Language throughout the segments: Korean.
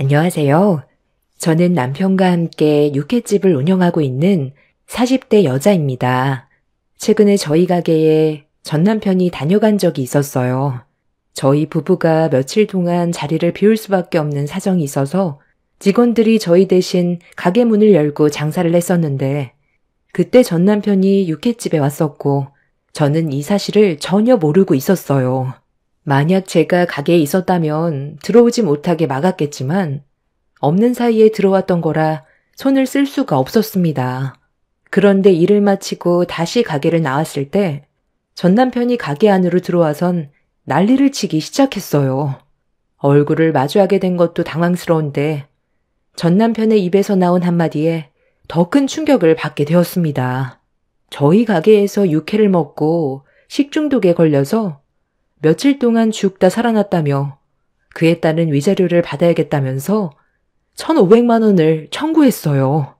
안녕하세요. 저는 남편과 함께 육회집을 운영하고 있는 40대 여자입니다. 최근에 저희 가게에 전 남편이 다녀간 적이 있었어요. 저희 부부가 며칠 동안 자리를 비울 수밖에 없는 사정이 있어서 직원들이 저희 대신 가게 문을 열고 장사를 했었는데 그때 전 남편이 육회집에 왔었고 저는 이 사실을 전혀 모르고 있었어요. 만약 제가 가게에 있었다면 들어오지 못하게 막았겠지만 없는 사이에 들어왔던 거라 손을 쓸 수가 없었습니다. 그런데 일을 마치고 다시 가게를 나왔을 때 전 남편이 가게 안으로 들어와선 난리를 치기 시작했어요. 얼굴을 마주하게 된 것도 당황스러운데 전 남편의 입에서 나온 한마디에 더 큰 충격을 받게 되었습니다. 저희 가게에서 육회를 먹고 식중독에 걸려서 며칠 동안 죽다 살아났다며 그에 따른 위자료를 받아야겠다면서 1,500만 원을 청구했어요.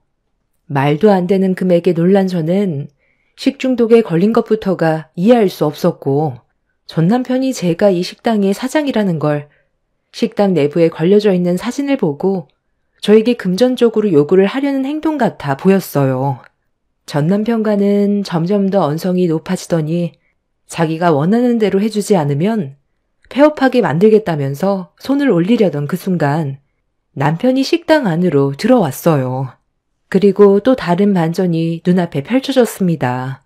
말도 안 되는 금액에 놀란 저는 식중독에 걸린 것부터가 이해할 수 없었고 전 남편이 제가 이 식당의 사장이라는 걸 식당 내부에 걸려져 있는 사진을 보고 저에게 금전적으로 요구를 하려는 행동 같아 보였어요. 전 남편과는 점점 더 언성이 높아지더니 자기가 원하는 대로 해주지 않으면 폐업하게 만들겠다면서 손을 올리려던 그 순간 남편이 식당 안으로 들어왔어요. 그리고 또 다른 반전이 눈앞에 펼쳐졌습니다.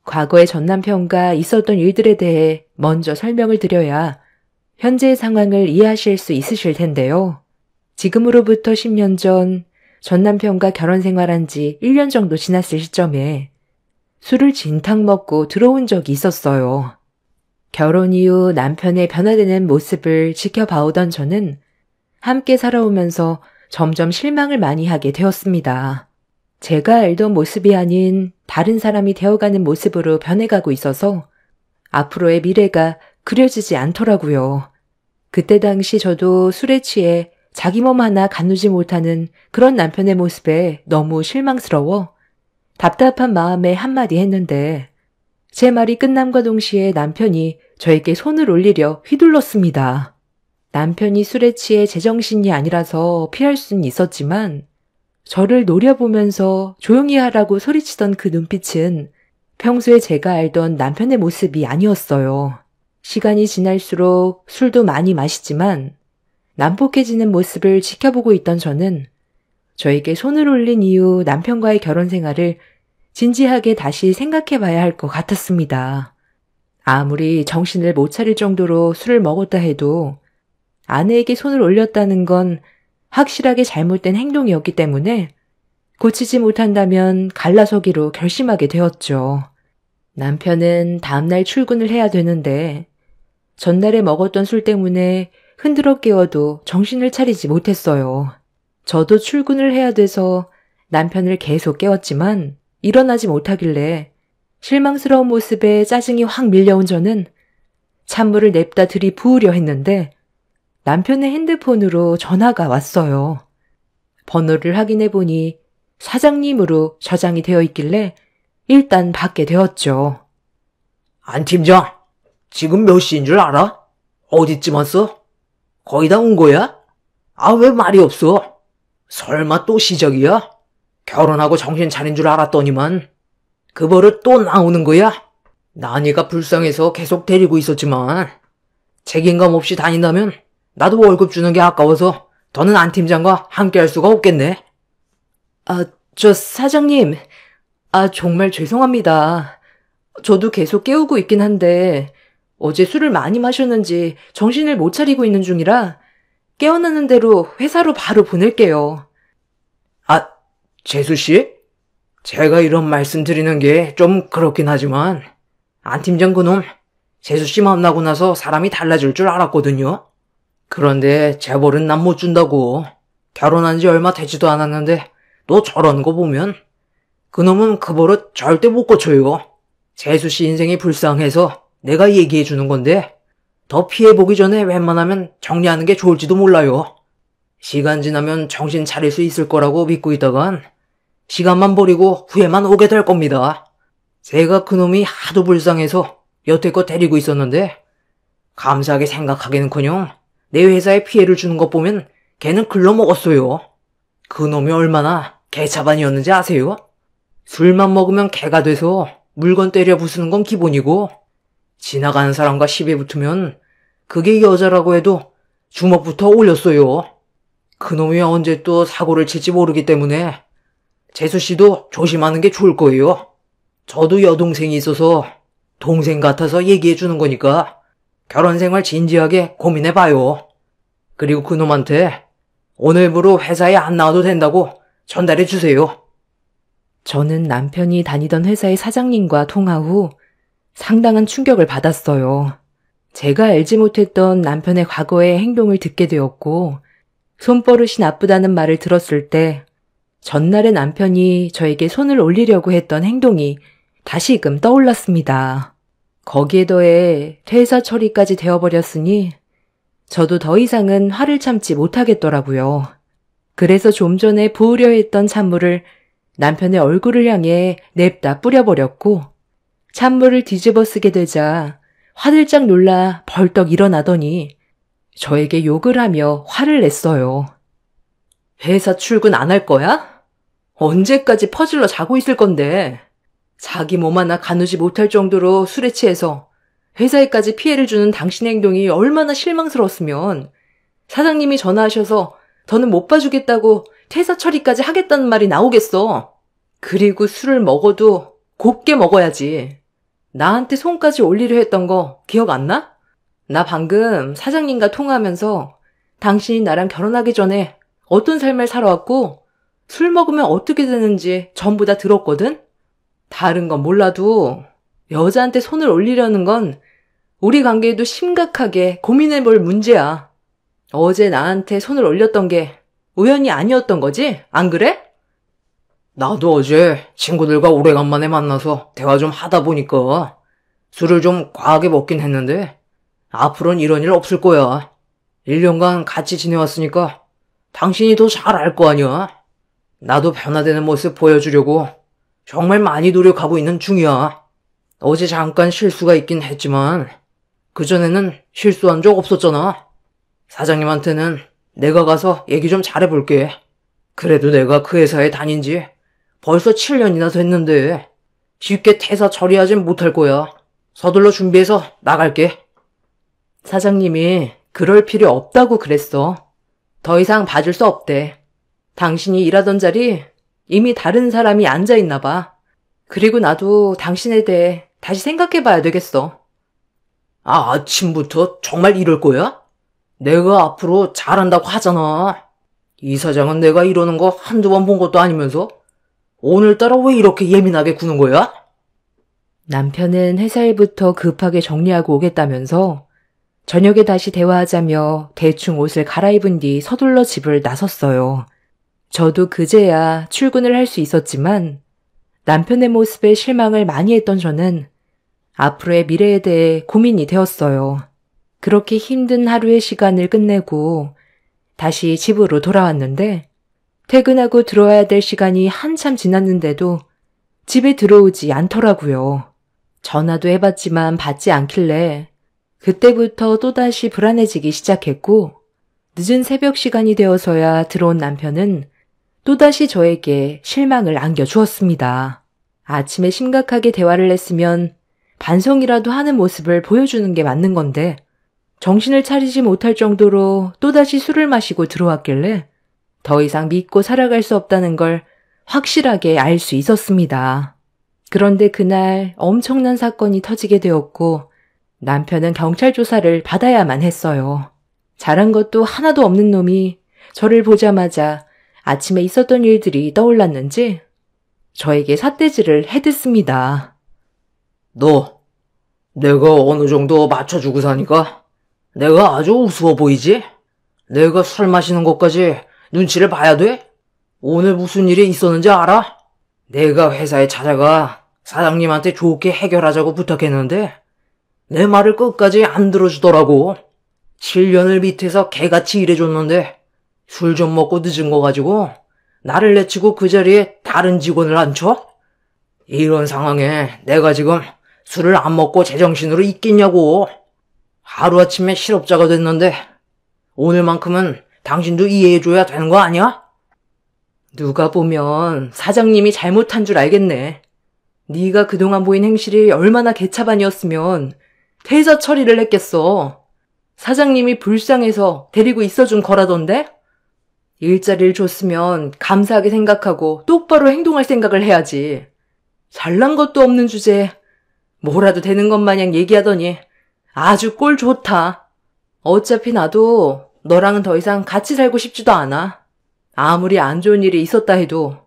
과거의 전 남편과 있었던 일들에 대해 먼저 설명을 드려야 현재의 상황을 이해하실 수 있으실 텐데요. 지금으로부터 10년 전 전 남편과 결혼 생활한 지 1년 정도 지났을 시점에 술을 진탕 먹고 들어온 적이 있었어요. 결혼 이후 남편의 변화되는 모습을 지켜봐오던 저는 함께 살아오면서 점점 실망을 많이 하게 되었습니다. 제가 알던 모습이 아닌 다른 사람이 되어가는 모습으로 변해가고 있어서 앞으로의 미래가 그려지지 않더라고요. 그때 당시 저도 술에 취해 자기 몸 하나 가누지 못하는 그런 남편의 모습에 너무 실망스러워 답답한 마음에 한마디 했는데 제 말이 끝남과 동시에 남편이 저에게 손을 올리려 휘둘렀습니다. 남편이 술에 취해 제정신이 아니라서 피할 수는 있었지만 저를 노려보면서 조용히 하라고 소리치던 그 눈빛은 평소에 제가 알던 남편의 모습이 아니었어요. 시간이 지날수록 술도 많이 마시지만 난폭해지는 모습을 지켜보고 있던 저는 저에게 손을 올린 이후 남편과의 결혼 생활을 진지하게 다시 생각해봐야 할 것 같았습니다. 아무리 정신을 못 차릴 정도로 술을 먹었다 해도 아내에게 손을 올렸다는 건 확실하게 잘못된 행동이었기 때문에 고치지 못한다면 갈라서기로 결심하게 되었죠. 남편은 다음날 출근을 해야 되는데 전날에 먹었던 술 때문에 흔들어 깨워도 정신을 차리지 못했어요. 저도 출근을 해야 돼서 남편을 계속 깨웠지만 일어나지 못하길래 실망스러운 모습에 짜증이 확 밀려온 저는 찬물을 냅다 들이부으려 했는데 남편의 핸드폰으로 전화가 왔어요. 번호를 확인해보니 사장님으로 저장이 되어 있길래 일단 받게 되었죠. 안 팀장, 지금 몇 시인 줄 알아? 어디쯤 왔어? 거의 다 온 거야? 아, 왜 말이 없어? 설마 또 시작이야? 결혼하고 정신 차린 줄 알았더니만 그 버릇 또 나오는 거야? 나니가 불쌍해서 계속 데리고 있었지만 책임감 없이 다닌다면 나도 월급 주는 게 아까워서 더는 안 팀장과 함께 할 수가 없겠네. 저 사장님, 정말 죄송합니다. 저도 계속 깨우고 있긴 한데 어제 술을 많이 마셨는지 정신을 못 차리고 있는 중이라 깨어나는 대로 회사로 바로 보낼게요. 재수씨? 제가 이런 말씀 드리는 게 좀 그렇긴 하지만 안 팀장 그놈 재수씨 만나고 나서 사람이 달라질 줄 알았거든요. 그런데 재벌은 난 못 준다고. 결혼한 지 얼마 되지도 않았는데 너 저런 거 보면 그놈은 그 버릇 절대 못 고쳐요. 재수씨 인생이 불쌍해서 내가 얘기해 주는 건데 더 피해보기 전에 웬만하면 정리하는 게 좋을지도 몰라요. 시간 지나면 정신 차릴 수 있을 거라고 믿고 있다간 시간만 버리고 후회만 오게 될 겁니다. 제가 그놈이 하도 불쌍해서 여태껏 데리고 있었는데 감사하게 생각하기는커녕 내 회사에 피해를 주는 것 보면 걔는 글러먹었어요. 그놈이 얼마나 개차반이었는지 아세요? 술만 먹으면 개가 돼서 물건 때려 부수는 건 기본이고 지나가는 사람과 시비 붙으면 그게 여자라고 해도 주먹부터 올렸어요. 그놈이 언제 또 사고를 칠지 모르기 때문에 재수씨도 조심하는 게 좋을 거예요. 저도 여동생이 있어서 동생 같아서 얘기해 주는 거니까 결혼 생활 진지하게 고민해봐요. 그리고 그놈한테 오늘부로 회사에 안 나와도 된다고 전달해 주세요. 저는 남편이 다니던 회사의 사장님과 통화 후 상당한 충격을 받았어요. 제가 알지 못했던 남편의 과거의 행동을 듣게 되었고 손버릇이 나쁘다는 말을 들었을 때 전날의 남편이 저에게 손을 올리려고 했던 행동이 다시금 떠올랐습니다. 거기에 더해 퇴사 처리까지 되어버렸으니 저도 더 이상은 화를 참지 못하겠더라고요. 그래서 좀 전에 부으려 했던 찬물을 남편의 얼굴을 향해 냅다 뿌려버렸고 찬물을 뒤집어 쓰게 되자 화들짝 놀라 벌떡 일어나더니 저에게 욕을 하며 화를 냈어요. 회사 출근 안 할 거야? 언제까지 퍼질러 자고 있을 건데 자기 몸 하나 가누지 못할 정도로 술에 취해서 회사에까지 피해를 주는 당신의 행동이 얼마나 실망스러웠으면 사장님이 전화하셔서 더는 못 봐주겠다고 퇴사 처리까지 하겠다는 말이 나오겠어. 그리고 술을 먹어도 곱게 먹어야지. 나한테 손까지 올리려 했던 거 기억 안 나? 나 방금 사장님과 통화하면서 당신이 나랑 결혼하기 전에 어떤 삶을 살아왔고 술 먹으면 어떻게 되는지 전부 다 들었거든? 다른 건 몰라도 여자한테 손을 올리려는 건 우리 관계에도 심각하게 고민해볼 문제야. 어제 나한테 손을 올렸던 게 우연이 아니었던 거지? 안 그래? 나도 어제 친구들과 오래간만에 만나서 대화 좀 하다 보니까 술을 좀 과하게 먹긴 했는데 앞으로는 이런 일 없을 거야. 1년간 같이 지내왔으니까 당신이 더 잘 알 거 아니야. 나도 변화되는 모습 보여주려고 정말 많이 노력하고 있는 중이야. 어제 잠깐 실수가 있긴 했지만 그전에는 실수한 적 없었잖아. 사장님한테는 내가 가서 얘기 좀 잘해볼게. 그래도 내가 그 회사에 다닌 지 벌써 7년이나 됐는데 쉽게 퇴사 처리하진 못할 거야. 서둘러 준비해서 나갈게. 사장님이 그럴 필요 없다고 그랬어. 더 이상 봐줄 수 없대. 당신이 일하던 자리 이미 다른 사람이 앉아있나 봐. 그리고 나도 당신에 대해 다시 생각해봐야 되겠어. 아침부터 정말 이럴 거야? 내가 앞으로 잘한다고 하잖아. 이 사장은 내가 이러는 거 한두 번 본 것도 아니면서 오늘따라 왜 이렇게 예민하게 구는 거야? 남편은 회사 일부터 급하게 정리하고 오겠다면서 저녁에 다시 대화하자며 대충 옷을 갈아입은 뒤 서둘러 집을 나섰어요. 저도 그제야 출근을 할 수 있었지만 남편의 모습에 실망을 많이 했던 저는 앞으로의 미래에 대해 고민이 되었어요. 그렇게 힘든 하루의 시간을 끝내고 다시 집으로 돌아왔는데 퇴근하고 들어와야 될 시간이 한참 지났는데도 집에 들어오지 않더라고요. 전화도 해봤지만 받지 않길래 그때부터 또다시 불안해지기 시작했고 늦은 새벽 시간이 되어서야 들어온 남편은 또다시 저에게 실망을 안겨주었습니다. 아침에 심각하게 대화를 했으면 반성이라도 하는 모습을 보여주는 게 맞는 건데 정신을 차리지 못할 정도로 또다시 술을 마시고 들어왔길래 더 이상 믿고 살아갈 수 없다는 걸 확실하게 알 수 있었습니다. 그런데 그날 엄청난 사건이 터지게 되었고 남편은 경찰 조사를 받아야만 했어요. 잘한 것도 하나도 없는 놈이 저를 보자마자 아침에 있었던 일들이 떠올랐는지 저에게 삿대질을 해댔습니다. 너, 내가 어느 정도 맞춰주고 사니까 내가 아주 우스워 보이지? 내가 술 마시는 것까지 눈치를 봐야 돼? 오늘 무슨 일이 있었는지 알아? 내가 회사에 찾아가 사장님한테 좋게 해결하자고 부탁했는데 내 말을 끝까지 안 들어주더라고. 7년을 밑에서 개같이 일해줬는데 술 좀 먹고 늦은 거 가지고 나를 내치고 그 자리에 다른 직원을 앉혀? 이런 상황에 내가 지금 술을 안 먹고 제정신으로 있겠냐고. 하루아침에 실업자가 됐는데 오늘만큼은 당신도 이해해줘야 되는 거 아니야? 누가 보면 사장님이 잘못한 줄 알겠네. 네가 그동안 보인 행실이 얼마나 개차반이었으면 퇴사 처리를 했겠어. 사장님이 불쌍해서 데리고 있어준 거라던데? 일자리를 줬으면 감사하게 생각하고 똑바로 행동할 생각을 해야지. 잘난 것도 없는 주제에 뭐라도 되는 것 마냥 얘기하더니 아주 꼴 좋다. 어차피 나도 너랑은 더 이상 같이 살고 싶지도 않아. 아무리 안 좋은 일이 있었다 해도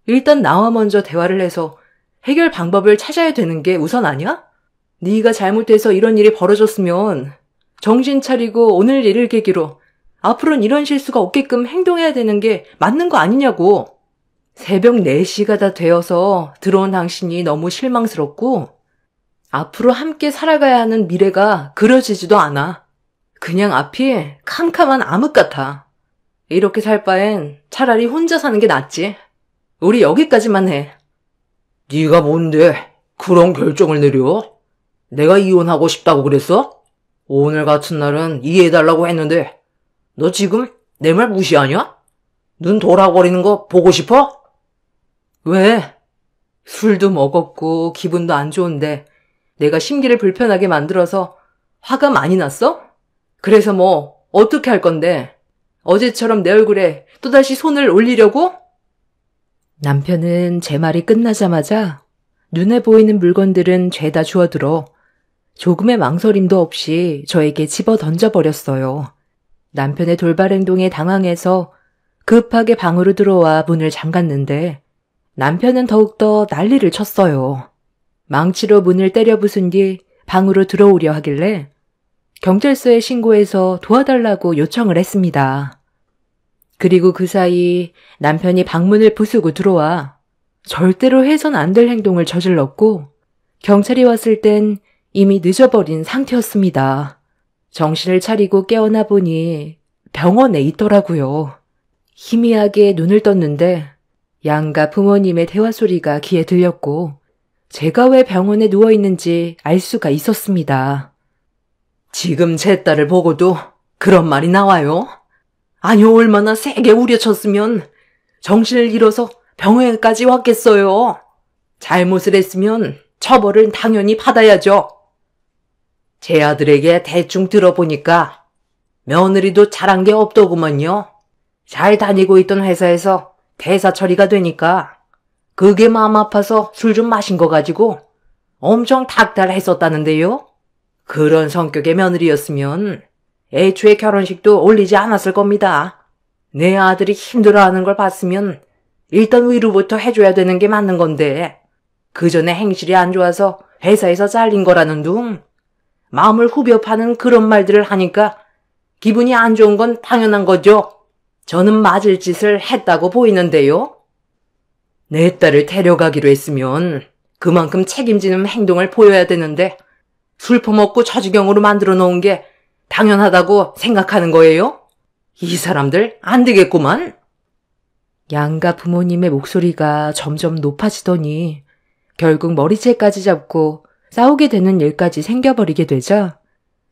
일단 나와 먼저 대화를 해서 해결 방법을 찾아야 되는 게 우선 아니야? 네가 잘못해서 이런 일이 벌어졌으면 정신 차리고 오늘 일을 계기로 앞으로는 이런 실수가 없게끔 행동해야 되는 게 맞는 거 아니냐고. 새벽 4시가 다 되어서 들어온 당신이 너무 실망스럽고 앞으로 함께 살아가야 하는 미래가 그려지지도 않아. 그냥 앞이 캄캄한 암흑 같아. 이렇게 살 바엔 차라리 혼자 사는 게 낫지. 우리 여기까지만 해. 네가 뭔데 그런 결정을 내려? 내가 이혼하고 싶다고 그랬어? 오늘 같은 날은 이해해달라고 했는데 너 지금 내 말 무시하냐? 눈 돌아버리는 거 보고 싶어? 왜? 술도 먹었고 기분도 안 좋은데 내가 심기를 불편하게 만들어서 화가 많이 났어? 그래서 뭐 어떻게 할 건데? 어제처럼 내 얼굴에 또다시 손을 올리려고? 남편은 제 말이 끝나자마자 눈에 보이는 물건들은 죄다 주워들어 조금의 망설임도 없이 저에게 집어 던져버렸어요. 남편의 돌발 행동에 당황해서 급하게 방으로 들어와 문을 잠갔는데 남편은 더욱더 난리를 쳤어요. 망치로 문을 때려 부순 뒤 방으로 들어오려 하길래 경찰서에 신고해서 도와달라고 요청을 했습니다. 그리고 그 사이 남편이 방문을 부수고 들어와 절대로 해선 안 될 행동을 저질렀고 경찰이 왔을 땐 이미 늦어버린 상태였습니다. 정신을 차리고 깨어나 보니 병원에 있더라고요. 희미하게 눈을 떴는데 양가 부모님의 대화 소리가 귀에 들렸고 제가 왜 병원에 누워있는지 알 수가 있었습니다. 지금 제 딸을 보고도 그런 말이 나와요? 아니 얼마나 세게 우려쳤으면 정신을 잃어서 병원까지 왔겠어요. 잘못을 했으면 처벌은 당연히 받아야죠. 제 아들에게 대충 들어보니까 며느리도 잘한 게 없더구먼요. 잘 다니고 있던 회사에서 대사 처리가 되니까 그게 마음 아파서 술 좀 마신 거 가지고 엄청 닥달했었다는데요. 그런 성격의 며느리였으면 애초에 결혼식도 올리지 않았을 겁니다. 내 아들이 힘들어하는 걸 봤으면 일단 위로부터 해줘야 되는 게 맞는 건데 그 전에 행실이 안 좋아서 회사에서 잘린 거라는 둥 마음을 후벼 파는 그런 말들을 하니까 기분이 안 좋은 건 당연한 거죠. 저는 맞을 짓을 했다고 보이는데요. 내 딸을 데려가기로 했으면 그만큼 책임지는 행동을 보여야 되는데 술 퍼먹고 저지경으로 만들어 놓은 게 당연하다고 생각하는 거예요? 이 사람들 안 되겠구만. 양가 부모님의 목소리가 점점 높아지더니 결국 머리채까지 잡고 싸우게 되는 일까지 생겨버리게 되자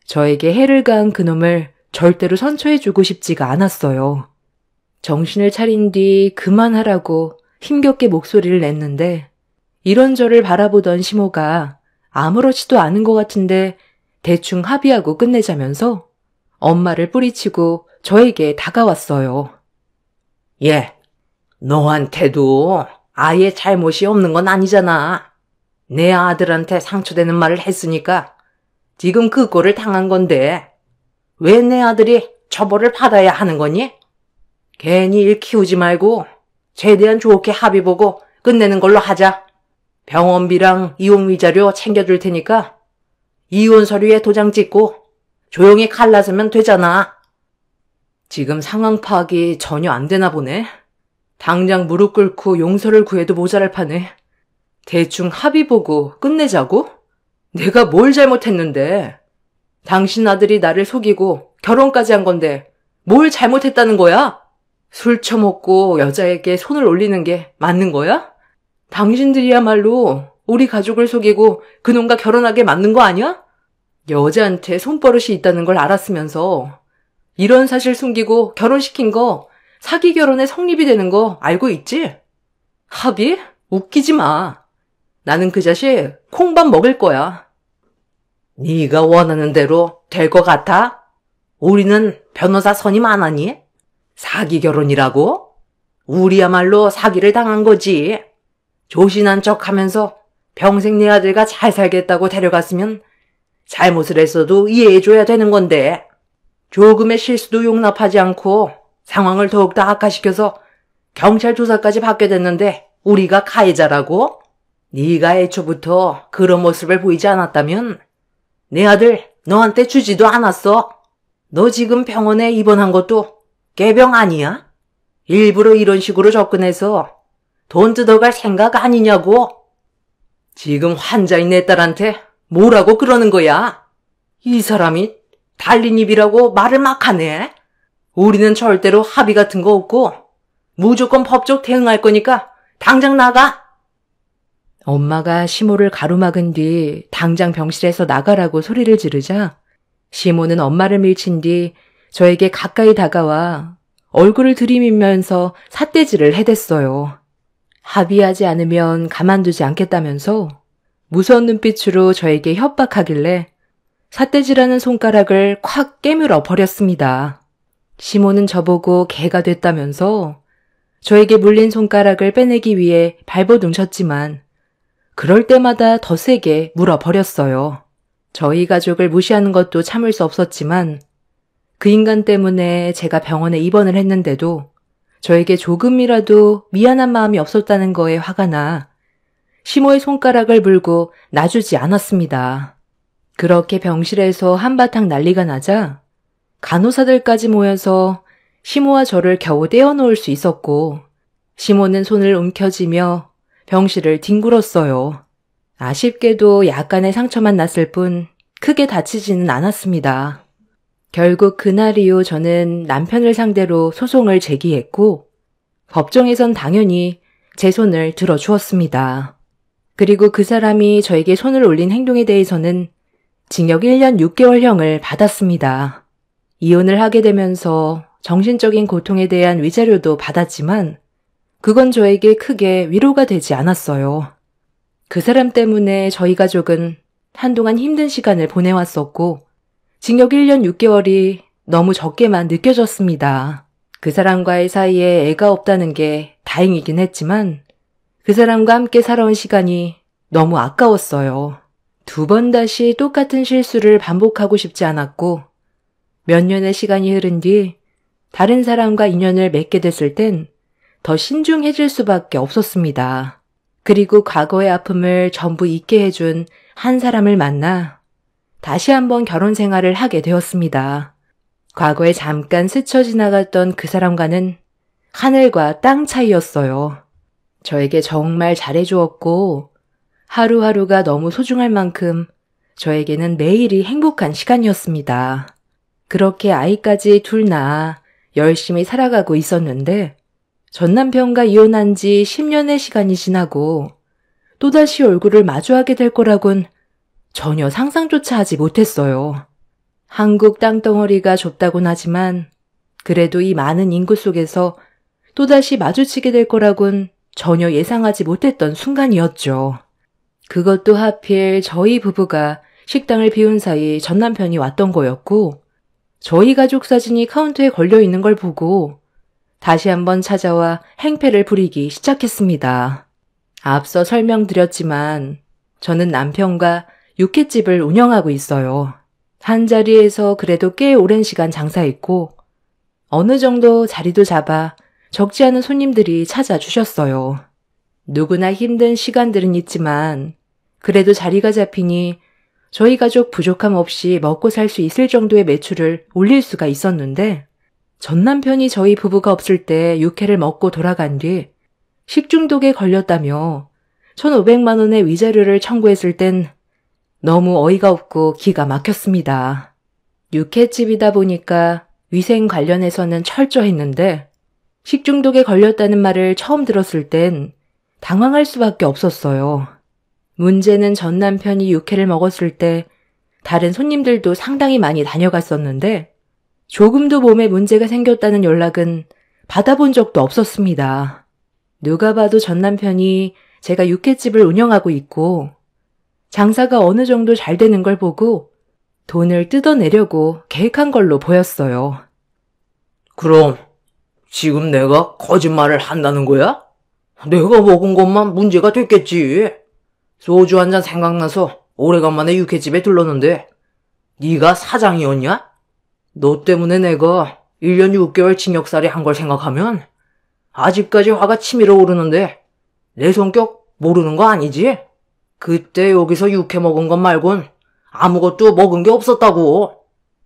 저에게 해를 가한 그놈을 절대로 선처해주고 싶지가 않았어요. 정신을 차린 뒤 그만하라고 힘겹게 목소리를 냈는데 이런 저를 바라보던 시모가 아무렇지도 않은 것 같은데 대충 합의하고 끝내자면서 엄마를 뿌리치고 저에게 다가왔어요. 예, 너한테도 아예 잘못이 없는 건 아니잖아. 내 아들한테 상처되는 말을 했으니까 지금 그 꼴을 당한 건데 왜 내 아들이 처벌을 받아야 하는 거니? 괜히 일 키우지 말고 최대한 좋게 합의 보고 끝내는 걸로 하자. 병원비랑 이혼 위자료 챙겨줄 테니까 이혼 서류에 도장 찍고 조용히 갈라서면 되잖아. 지금 상황 파악이 전혀 안 되나 보네. 당장 무릎 꿇고 용서를 구해도 모자랄 판에 대충 합의 보고 끝내자고? 내가 뭘 잘못했는데? 당신 아들이 나를 속이고 결혼까지 한 건데 뭘 잘못했다는 거야? 술 처먹고 여자에게 손을 올리는 게 맞는 거야? 당신들이야말로 우리 가족을 속이고 그놈과 결혼하게 만든 거 아니야? 여자한테 손버릇이 있다는 걸 알았으면서 이런 사실 숨기고 결혼시킨 거 사기 결혼의 성립이 되는 거 알고 있지? 합의? 웃기지 마. 나는 그 자식 콩밥 먹을 거야. 네가 원하는 대로 될 것 같아? 우리는 변호사 선임 안 하니? 사기 결혼이라고? 우리야말로 사기를 당한 거지. 조신한 척하면서 평생 내 아들과 잘 살겠다고 데려갔으면 잘못을 했어도 이해해줘야 되는 건데 조금의 실수도 용납하지 않고 상황을 더욱더 악화시켜서 경찰 조사까지 받게 됐는데 우리가 가해자라고? 네가 애초부터 그런 모습을 보이지 않았다면 내 아들 너한테 주지도 않았어. 너 지금 병원에 입원한 것도 꾀병 아니야? 일부러 이런 식으로 접근해서 돈 뜯어갈 생각 아니냐고? 지금 환자인 내 딸한테 뭐라고 그러는 거야? 이 사람이 달린 입이라고 말을 막 하네. 우리는 절대로 합의 같은 거 없고 무조건 법적 대응할 거니까 당장 나가. 엄마가 시모를 가로막은 뒤 당장 병실에서 나가라고 소리를 지르자 시모는 엄마를 밀친 뒤 저에게 가까이 다가와 얼굴을 들이밀면서 삿대질을 해댔어요. 합의하지 않으면 가만두지 않겠다면서 무서운 눈빛으로 저에게 협박하길래 삿대질하는 손가락을 콱 깨물어 버렸습니다. 시모는 저보고 개가 됐다면서 저에게 물린 손가락을 빼내기 위해 발버둥쳤지만 그럴 때마다 더 세게 물어버렸어요. 저희 가족을 무시하는 것도 참을 수 없었지만 그 인간 때문에 제가 병원에 입원을 했는데도 저에게 조금이라도 미안한 마음이 없었다는 거에 화가 나 시모의 손가락을 물고 놔주지 않았습니다. 그렇게 병실에서 한바탕 난리가 나자 간호사들까지 모여서 시모와 저를 겨우 떼어놓을 수 있었고 시모는 손을 움켜쥐며 병실을 뒹굴었어요. 아쉽게도 약간의 상처만 났을 뿐 크게 다치지는 않았습니다. 결국 그날 이후 저는 남편을 상대로 소송을 제기했고 법정에선 당연히 제 손을 들어주었습니다. 그리고 그 사람이 저에게 손을 올린 행동에 대해서는 징역 1년 6개월형을 받았습니다. 이혼을 하게 되면서 정신적인 고통에 대한 위자료도 받았지만 그건 저에게 크게 위로가 되지 않았어요. 그 사람 때문에 저희 가족은 한동안 힘든 시간을 보내왔었고 징역 1년 6개월이 너무 적게만 느껴졌습니다. 그 사람과의 사이에 애가 없다는 게 다행이긴 했지만 그 사람과 함께 살아온 시간이 너무 아까웠어요. 2번 다시 똑같은 실수를 반복하고 싶지 않았고 몇 년의 시간이 흐른 뒤 다른 사람과 인연을 맺게 됐을 땐 더 신중해질 수밖에 없었습니다. 그리고 과거의 아픔을 전부 잊게 해준 한 사람을 만나 다시 한번 결혼 생활을 하게 되었습니다. 과거에 잠깐 스쳐 지나갔던 그 사람과는 하늘과 땅 차이였어요. 저에게 정말 잘해주었고 하루하루가 너무 소중할 만큼 저에게는 매일이 행복한 시간이었습니다. 그렇게 아이까지 둘 낳아 열심히 살아가고 있었는데 전 남편과 이혼한 지 10년의 시간이 지나고 또다시 얼굴을 마주하게 될 거라곤 전혀 상상조차 하지 못했어요. 한국 땅덩어리가 좁다곤 하지만 그래도 이 많은 인구 속에서 또다시 마주치게 될 거라곤 전혀 예상하지 못했던 순간이었죠. 그것도 하필 저희 부부가 식당을 비운 사이 전 남편이 왔던 거였고 저희 가족 사진이 카운터에 걸려 있는 걸 보고 다시 한번 찾아와 행패를 부리기 시작했습니다. 앞서 설명드렸지만 저는 남편과 육회집을 운영하고 있어요. 한자리에서 그래도 꽤 오랜 시간 장사했고 어느 정도 자리도 잡아 적지 않은 손님들이 찾아주셨어요. 누구나 힘든 시간들은 있지만 그래도 자리가 잡히니 저희 가족 부족함 없이 먹고 살 수 있을 정도의 매출을 올릴 수가 있었는데 전 남편이 저희 부부가 없을 때 육회를 먹고 돌아간 뒤 식중독에 걸렸다며 1,500만 원의 위자료를 청구했을 땐 너무 어이가 없고 기가 막혔습니다. 육회집이다 보니까 위생 관련해서는 철저했는데 식중독에 걸렸다는 말을 처음 들었을 땐 당황할 수밖에 없었어요. 문제는 전 남편이 육회를 먹었을 때 다른 손님들도 상당히 많이 다녀갔었는데 조금도 몸에 문제가 생겼다는 연락은 받아본 적도 없었습니다. 누가 봐도 전 남편이 제가 육회집을 운영하고 있고 장사가 어느 정도 잘 되는 걸 보고 돈을 뜯어내려고 계획한 걸로 보였어요. 그럼 지금 내가 거짓말을 한다는 거야? 내가 먹은 것만 문제가 됐겠지. 소주 한 잔 생각나서 오래간만에 육회집에 들렀는데 네가 사장이었냐? 너 때문에 내가 1년 6개월 징역살이 한 걸 생각하면 아직까지 화가 치밀어 오르는데 내 성격 모르는 거 아니지? 그때 여기서 육회 먹은 것 말곤 아무것도 먹은 게 없었다고.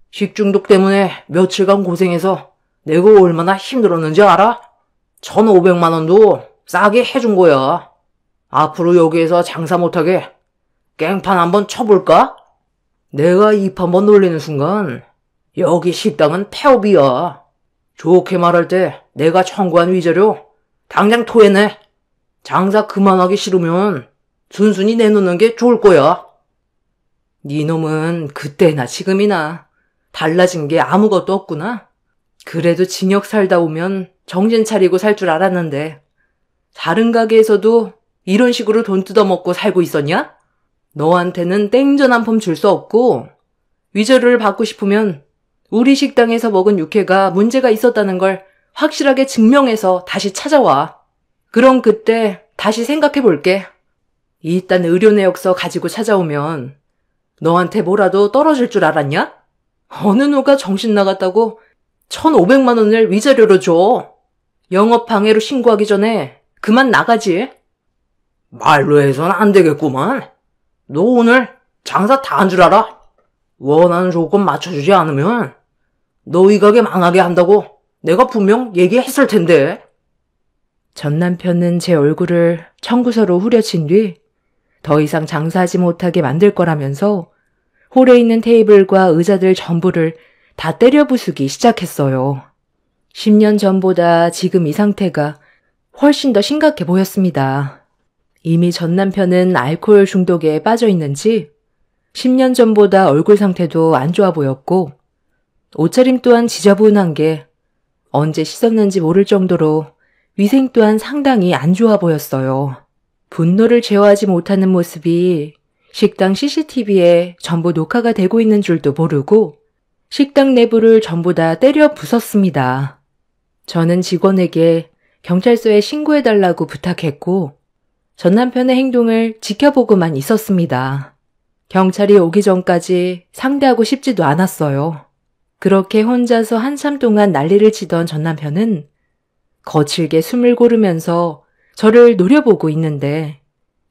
식중독 때문에 며칠간 고생해서 내가 얼마나 힘들었는지 알아? 1,500만 원도 싸게 해준 거야. 앞으로 여기에서 장사 못하게 깽판 한번 쳐볼까? 내가 입 한번 놀리는 순간 여기 식당은 폐업이야. 좋게 말할 때 내가 청구한 위자료 당장 토해내. 장사 그만하기 싫으면 순순히 내놓는 게 좋을 거야. 네 놈은 그때나 지금이나 달라진 게 아무것도 없구나. 그래도 징역 살다 오면 정신 차리고 살 줄 알았는데 다른 가게에서도 이런 식으로 돈 뜯어먹고 살고 있었냐? 너한테는 땡전 한 푼 줄 수 없고 위자료를 받고 싶으면 우리 식당에서 먹은 육회가 문제가 있었다는 걸 확실하게 증명해서 다시 찾아와. 그럼 그때 다시 생각해 볼게. 이딴 의료 내역서 가지고 찾아오면 너한테 뭐라도 떨어질 줄 알았냐? 어느 누가 정신 나갔다고 1,500만 원을 위자료로 줘. 영업방해로 신고하기 전에 그만 나가지. 말로 해선 안 되겠구만. 너 오늘 장사 다 한 줄 알아? 원하는 조건 맞춰주지 않으면 너희 가게 망하게 한다고 내가 분명 얘기했을 텐데. 전 남편은 제 얼굴을 청구서로 후려친 뒤 더 이상 장사하지 못하게 만들 거라면서 홀에 있는 테이블과 의자들 전부를 다 때려 부수기 시작했어요. 10년 전보다 지금 이 상태가 훨씬 더 심각해 보였습니다. 이미 전 남편은 알코올 중독에 빠져 있는지 10년 전보다 얼굴 상태도 안 좋아 보였고 옷차림 또한 지저분한 게 언제 씻었는지 모를 정도로 위생 또한 상당히 안 좋아 보였어요. 분노를 제어하지 못하는 모습이 식당 CCTV에 전부 녹화가 되고 있는 줄도 모르고 식당 내부를 전부 다 때려 부쉈습니다. 저는 직원에게 경찰서에 신고해달라고 부탁했고 전 남편의 행동을 지켜보고만 있었습니다. 경찰이 오기 전까지 상대하고 싶지도 않았어요. 그렇게 혼자서 한참 동안 난리를 치던 전 남편은 거칠게 숨을 고르면서 저를 노려보고 있는데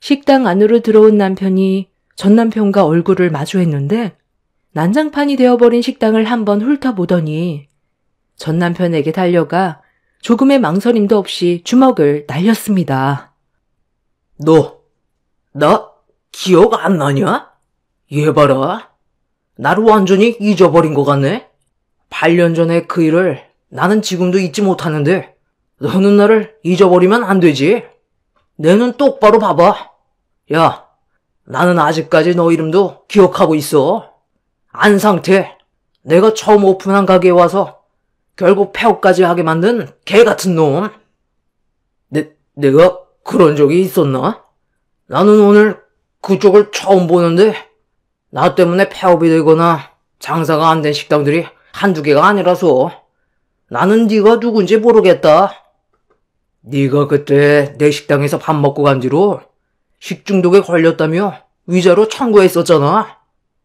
식당 안으로 들어온 남편이 전 남편과 얼굴을 마주했는데 난장판이 되어버린 식당을 한번 훑어보더니 전 남편에게 달려가 조금의 망설임도 없이 주먹을 날렸습니다. 너, 나 기억 안 나냐? 얘 봐라. 나를 완전히 잊어버린 것 같네. 8년 전에 그 일을 나는 지금도 잊지 못하는데 너는 나를 잊어버리면 안 되지. 내 눈 똑바로 봐봐. 야, 나는 아직까지 너 이름도 기억하고 있어. 안상태. 내가 처음 오픈한 가게에 와서 결국 폐업까지 하게 만든 개 같은 놈. 내가 그런 적이 있었나? 나는 오늘 그쪽을 처음 보는데 나 때문에 폐업이 되거나 장사가 안 된 식당들이 한두 개가 아니라서 나는 네가 누군지 모르겠다. 네가 그때 내 식당에서 밥 먹고 간 뒤로 식중독에 걸렸다며 위자료 청구했었잖아.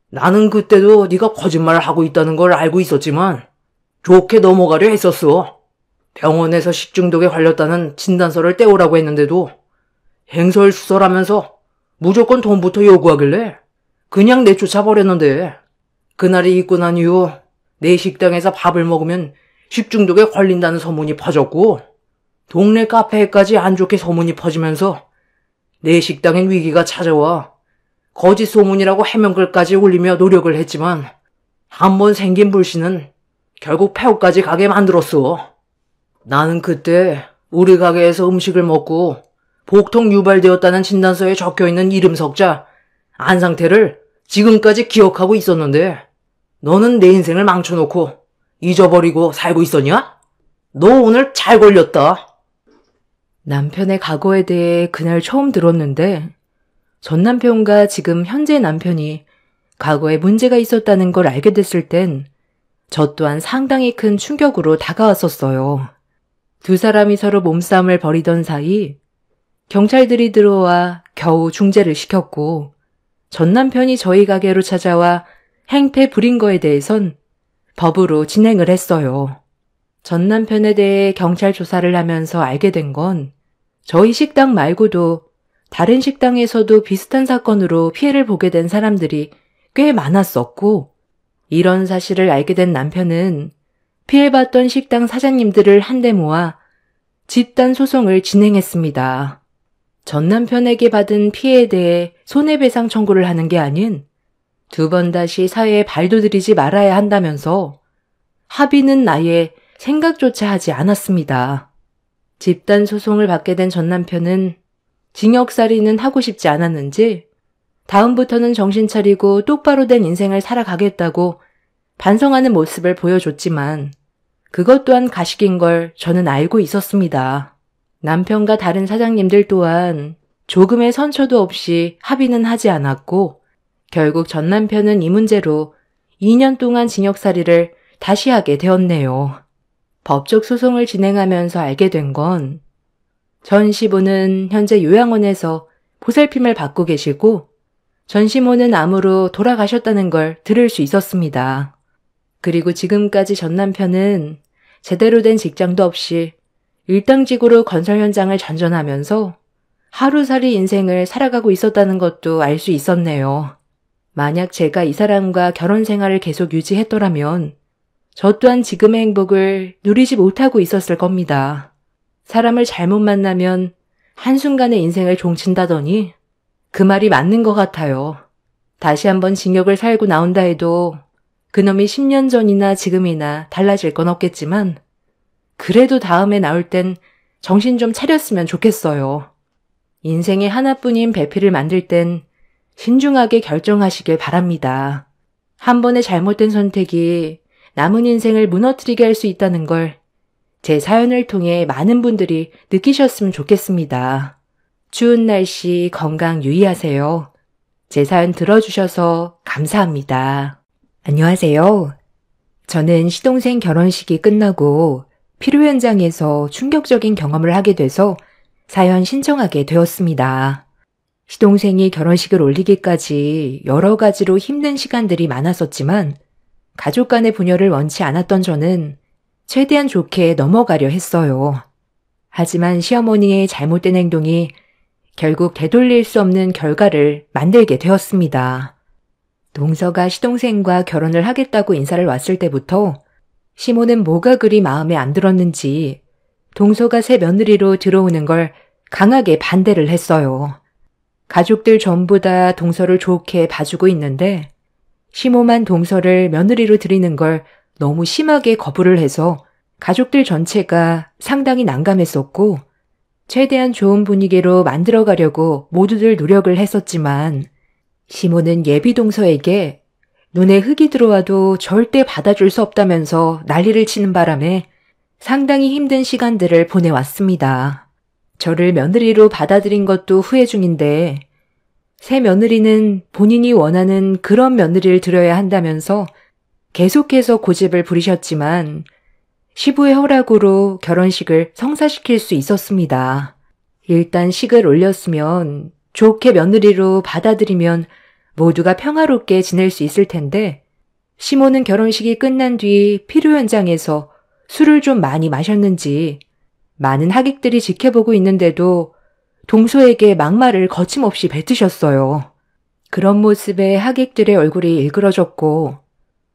나는 그때도 네가 거짓말을 하고 있다는 걸 알고 있었지만 좋게 넘어가려 했었어. 병원에서 식중독에 걸렸다는 진단서를 떼오라고 했는데도 행설수설하면서 무조건 돈부터 요구하길래 그냥 내쫓아버렸는데 그날이 있고 난 이후 내 식당에서 밥을 먹으면 식중독에 걸린다는 소문이 퍼졌고 동네 카페에까지 안 좋게 소문이 퍼지면서 내 식당엔 위기가 찾아와 거짓 소문이라고 해명글까지 올리며 노력을 했지만 한번 생긴 불씨는 결국 폐업까지 가게 만들었어. 나는 그때 우리 가게에서 음식을 먹고 복통 유발되었다는 진단서에 적혀있는 이름 석자 안상태를 지금까지 기억하고 있었는데 너는 내 인생을 망쳐놓고 잊어버리고 살고 있었냐? 너 오늘 잘 걸렸다. 남편의 과거에 대해 그날 처음 들었는데 전 남편과 지금 현재 남편이 과거에 문제가 있었다는 걸 알게 됐을 땐 저 또한 상당히 큰 충격으로 다가왔었어요. 두 사람이 서로 몸싸움을 벌이던 사이 경찰들이 들어와 겨우 중재를 시켰고 전 남편이 저희 가게로 찾아와 행패 부린 거에 대해선 법으로 진행을 했어요. 전 남편에 대해 경찰 조사를 하면서 알게 된 건 저희 식당 말고도 다른 식당에서도 비슷한 사건으로 피해를 보게 된 사람들이 꽤 많았었고 이런 사실을 알게 된 남편은 피해봤던 식당 사장님들을 한데 모아 집단 소송을 진행했습니다. 전 남편에게 받은 피해에 대해 손해배상 청구를 하는 게 아닌 두 번 다시 사회에 발도 들이지 말아야 한다면서 합의는 아예 생각조차 하지 않았습니다. 집단 소송을 받게 된 전 남편은 징역살이는 하고 싶지 않았는지 다음부터는 정신 차리고 똑바로 된 인생을 살아가겠다고 반성하는 모습을 보여줬지만 그것 또한 가식인 걸 저는 알고 있었습니다. 남편과 다른 사장님들 또한 조금의 선처도 없이 합의는 하지 않았고 결국 전 남편은 이 문제로 2년 동안 징역살이를 다시 하게 되었네요. 법적 소송을 진행하면서 알게 된 건 전 시부는 현재 요양원에서 보살핌을 받고 계시고 전 시모는 암으로 돌아가셨다는 걸 들을 수 있었습니다. 그리고 지금까지 전 남편은 제대로 된 직장도 없이 일당직으로 건설 현장을 전전하면서 하루살이 인생을 살아가고 있었다는 것도 알 수 있었네요. 만약 제가 이 사람과 결혼 생활을 계속 유지했더라면 저 또한 지금의 행복을 누리지 못하고 있었을 겁니다. 사람을 잘못 만나면 한순간에 인생을 종친다더니 그 말이 맞는 것 같아요. 다시 한번 징역을 살고 나온다 해도 그놈이 10년 전이나 지금이나 달라질 건 없겠지만 그래도 다음에 나올 땐 정신 좀 차렸으면 좋겠어요. 인생에 하나뿐인 배필을 만들 땐 신중하게 결정하시길 바랍니다. 한 번의 잘못된 선택이 남은 인생을 무너뜨리게 할 수 있다는 걸 제 사연을 통해 많은 분들이 느끼셨으면 좋겠습니다. 추운 날씨 건강 유의하세요. 제 사연 들어주셔서 감사합니다. 안녕하세요. 저는 시동생 결혼식이 끝나고 피로 현장에서 충격적인 경험을 하게 돼서 사연 신청하게 되었습니다. 시동생이 결혼식을 올리기까지 여러 가지로 힘든 시간들이 많았었지만 가족 간의 분열을 원치 않았던 저는 최대한 좋게 넘어가려 했어요. 하지만 시어머니의 잘못된 행동이 결국 되돌릴 수 없는 결과를 만들게 되었습니다. 동서가 시동생과 결혼을 하겠다고 인사를 왔을 때부터 시모는 뭐가 그리 마음에 안 들었는지 동서가 새 며느리로 들어오는 걸 강하게 반대를 했어요. 가족들 전부 다 동서를 좋게 봐주고 있는데 시모만 동서를 며느리로 들이는 걸 너무 심하게 거부를 해서 가족들 전체가 상당히 난감했었고 최대한 좋은 분위기로 만들어가려고 모두들 노력을 했었지만 시모는 예비 동서에게 눈에 흙이 들어와도 절대 받아줄 수 없다면서 난리를 치는 바람에 상당히 힘든 시간들을 보내왔습니다. 저를 며느리로 받아들인 것도 후회 중인데 새 며느리는 본인이 원하는 그런 며느리를 들여야 한다면서 계속해서 고집을 부리셨지만 시부의 허락으로 결혼식을 성사시킬 수 있었습니다. 일단 식을 올렸으면 좋게 며느리로 받아들이면 모두가 평화롭게 지낼 수 있을 텐데 시모는 결혼식이 끝난 뒤 피로 현장에서 술을 좀 많이 마셨는지 많은 하객들이 지켜보고 있는데도 동서에게 막말을 거침없이 뱉으셨어요. 그런 모습에 하객들의 얼굴이 일그러졌고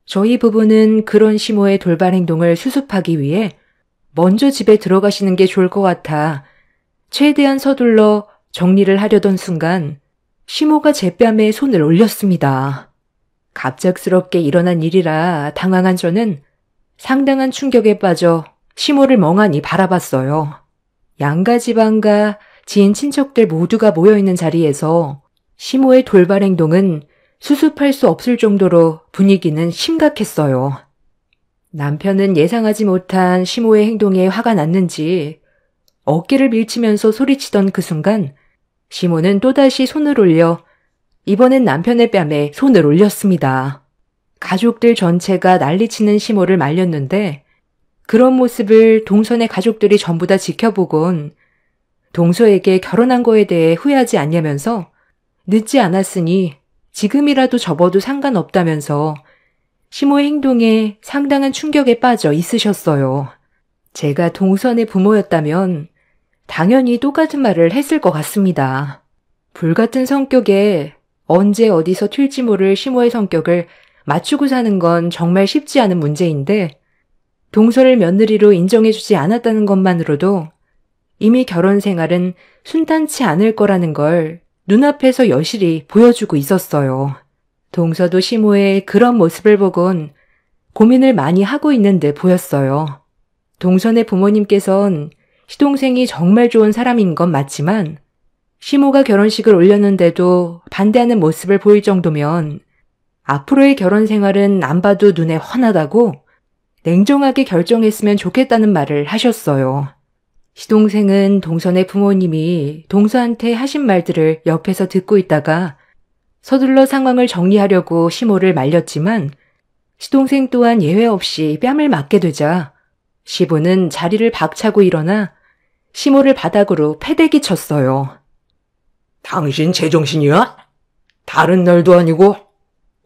저희 부부는 그런 시모의 돌발 행동을 수습하기 위해 먼저 집에 들어가시는 게 좋을 것 같아 최대한 서둘러 정리를 하려던 순간 시모가 제 뺨에 손을 올렸습니다. 갑작스럽게 일어난 일이라 당황한 저는 상당한 충격에 빠져 시모를 멍하니 바라봤어요. 양가 집안과 지인 친척들 모두가 모여있는 자리에서 시모의 돌발 행동은 수습할 수 없을 정도로 분위기는 심각했어요. 남편은 예상하지 못한 시모의 행동에 화가 났는지 어깨를 밀치면서 소리치던 그 순간 시모는 또다시 손을 올려 이번엔 남편의 뺨에 손을 올렸습니다. 가족들 전체가 난리치는 시모를 말렸는데 그런 모습을 동선의 가족들이 전부 다 지켜보곤 동서에게 결혼한 거에 대해 후회하지 않냐면서 늦지 않았으니 지금이라도 접어도 상관없다면서 시모의 행동에 상당한 충격에 빠져 있으셨어요. 제가 동선의 부모였다면 당연히 똑같은 말을 했을 것 같습니다. 불같은 성격에 언제 어디서 튈지 모를 시모의 성격을 맞추고 사는 건 정말 쉽지 않은 문제인데 동서를 며느리로 인정해주지 않았다는 것만으로도 이미 결혼 생활은 순탄치 않을 거라는 걸 눈앞에서 여실히 보여주고 있었어요. 동서도 시모의 그런 모습을 보곤 고민을 많이 하고 있는 듯 보였어요. 동선의 부모님께선 시동생이 정말 좋은 사람인 건 맞지만 시모가 결혼식을 올렸는데도 반대하는 모습을 보일 정도면 앞으로의 결혼 생활은 안 봐도 눈에 훤하다고 냉정하게 결정했으면 좋겠다는 말을 하셨어요. 시동생은 동선의 부모님이 동서한테 하신 말들을 옆에서 듣고 있다가 서둘러 상황을 정리하려고 시모를 말렸지만 시동생 또한 예외 없이 뺨을 맞게 되자 시부는 자리를 박차고 일어나 시모를 바닥으로 패대기 쳤어요. 당신 제정신이야? 다른 날도 아니고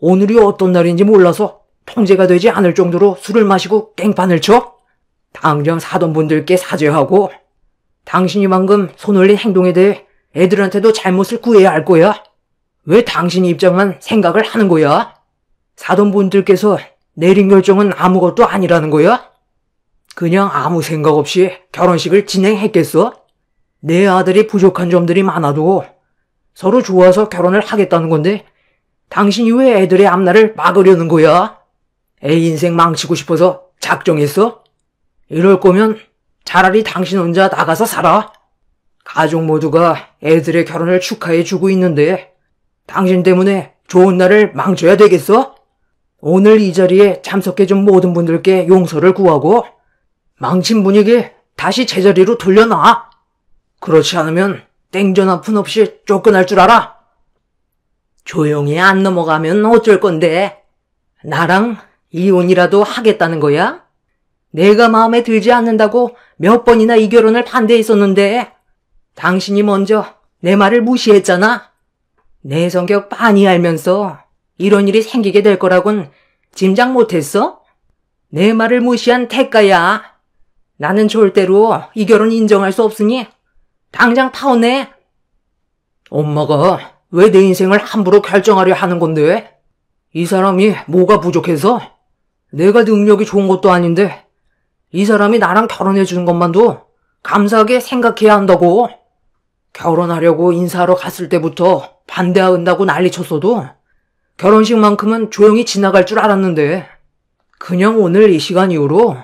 오늘이 어떤 날인지 몰라서 통제가 되지 않을 정도로 술을 마시고 깽판을 쳐? 당장 사돈 분들께 사죄하고 당신이 방금 손 올린 행동에 대해 애들한테도 잘못을 구해야 할 거야. 왜 당신 입장만 생각을 하는 거야? 사돈 분들께서 내린 결정은 아무것도 아니라는 거야? 그냥 아무 생각 없이 결혼식을 진행했겠어? 내 아들이 부족한 점들이 많아도 서로 좋아서 결혼을 하겠다는 건데 당신이 왜 애들의 앞날을 막으려는 거야? 애 인생 망치고 싶어서 작정했어? 이럴 거면 차라리 당신 혼자 나가서 살아. 가족 모두가 애들의 결혼을 축하해주고 있는데 당신 때문에 좋은 날을 망쳐야 되겠어? 오늘 이 자리에 참석해준 모든 분들께 용서를 구하고 망친 분위기 다시 제자리로 돌려놔. 그렇지 않으면 땡전 한 푼 없이 쫓겨날 줄 알아. 조용히 안 넘어가면 어쩔 건데 나랑 이혼이라도 하겠다는 거야? 내가 마음에 들지 않는다고 몇 번이나 이 결혼을 반대했었는데 당신이 먼저 내 말을 무시했잖아. 내 성격 빤히 알면서 이런 일이 생기게 될 거라곤 짐작 못했어? 내 말을 무시한 대가야. 나는 절대로 이 결혼 인정할 수 없으니 당장 파혼해. 엄마가 왜 내 인생을 함부로 결정하려 하는 건데? 이 사람이 뭐가 부족해서? 내가 능력이 좋은 것도 아닌데 이 사람이 나랑 결혼해 주는 것만도 감사하게 생각해야 한다고. 결혼하려고 인사하러 갔을 때부터 반대한다고 난리쳤어도 결혼식만큼은 조용히 지나갈 줄 알았는데 그냥 오늘 이 시간 이후로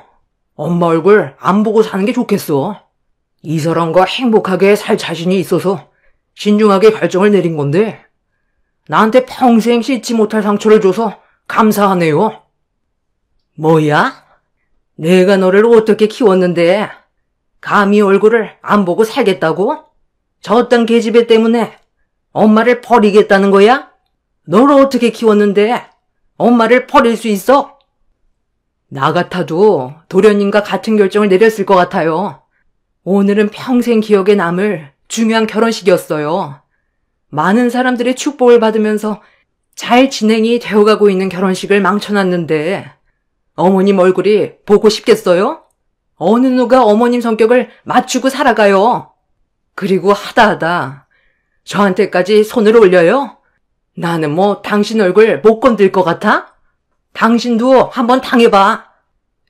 엄마 얼굴 안 보고 사는 게 좋겠어. 이 사람과 행복하게 살 자신이 있어서 신중하게 결정을 내린 건데 나한테 평생 씻지 못할 상처를 줘서 감사하네요. 뭐야? 내가 너를 어떻게 키웠는데 감히 얼굴을 안 보고 살겠다고? 저딴 계집애 때문에 엄마를 버리겠다는 거야? 너를 어떻게 키웠는데 엄마를 버릴 수 있어? 나 같아도 도련님과 같은 결정을 내렸을 것 같아요. 오늘은 평생 기억에 남을 중요한 결혼식이었어요. 많은 사람들의 축복을 받으면서 잘 진행이 되어가고 있는 결혼식을 망쳐놨는데 어머님 얼굴이 보고 싶겠어요? 어느 누가 어머님 성격을 맞추고 살아가요? 그리고 하다 저한테까지 손을 올려요? 나는 뭐 당신 얼굴 못 건들 것 같아? 당신도 한번 당해봐.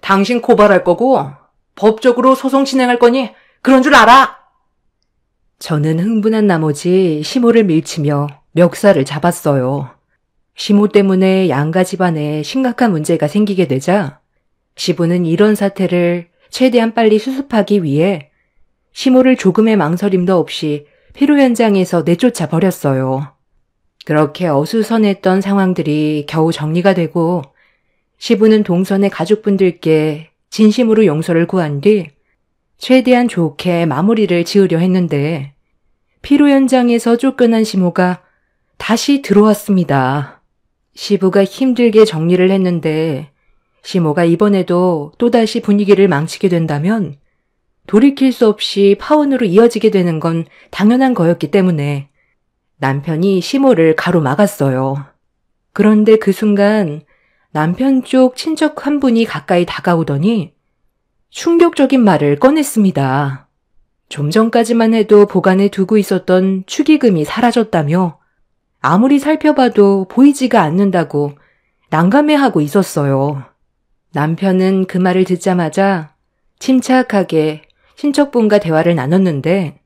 당신 고발할 거고 법적으로 소송 진행할 거니 그런 줄 알아? 저는 흥분한 나머지 시모를 밀치며 멱살을 잡았어요. 시모 때문에 양가 집안에 심각한 문제가 생기게 되자 시부는 이런 사태를 최대한 빨리 수습하기 위해 시모를 조금의 망설임도 없이 피로 현장에서 내쫓아 버렸어요. 그렇게 어수선했던 상황들이 겨우 정리가 되고 시부는 동선의 가족분들께 진심으로 용서를 구한 뒤 최대한 좋게 마무리를 지으려 했는데 피로 현장에서 쫓겨난 시모가 다시 들어왔습니다. 시부가 힘들게 정리를 했는데 시모가 이번에도 또다시 분위기를 망치게 된다면 돌이킬 수 없이 파혼으로 이어지게 되는 건 당연한 거였기 때문에 남편이 시모를 가로막았어요. 그런데 그 순간 남편 쪽 친척 한 분이 가까이 다가오더니 충격적인 말을 꺼냈습니다. 좀 전까지만 해도 보관해 두고 있었던 축의금이 사라졌다며 아무리 살펴봐도 보이지가 않는다고 난감해하고 있었어요. 남편은 그 말을 듣자마자 침착하게 친척분과 대화를 나눴는데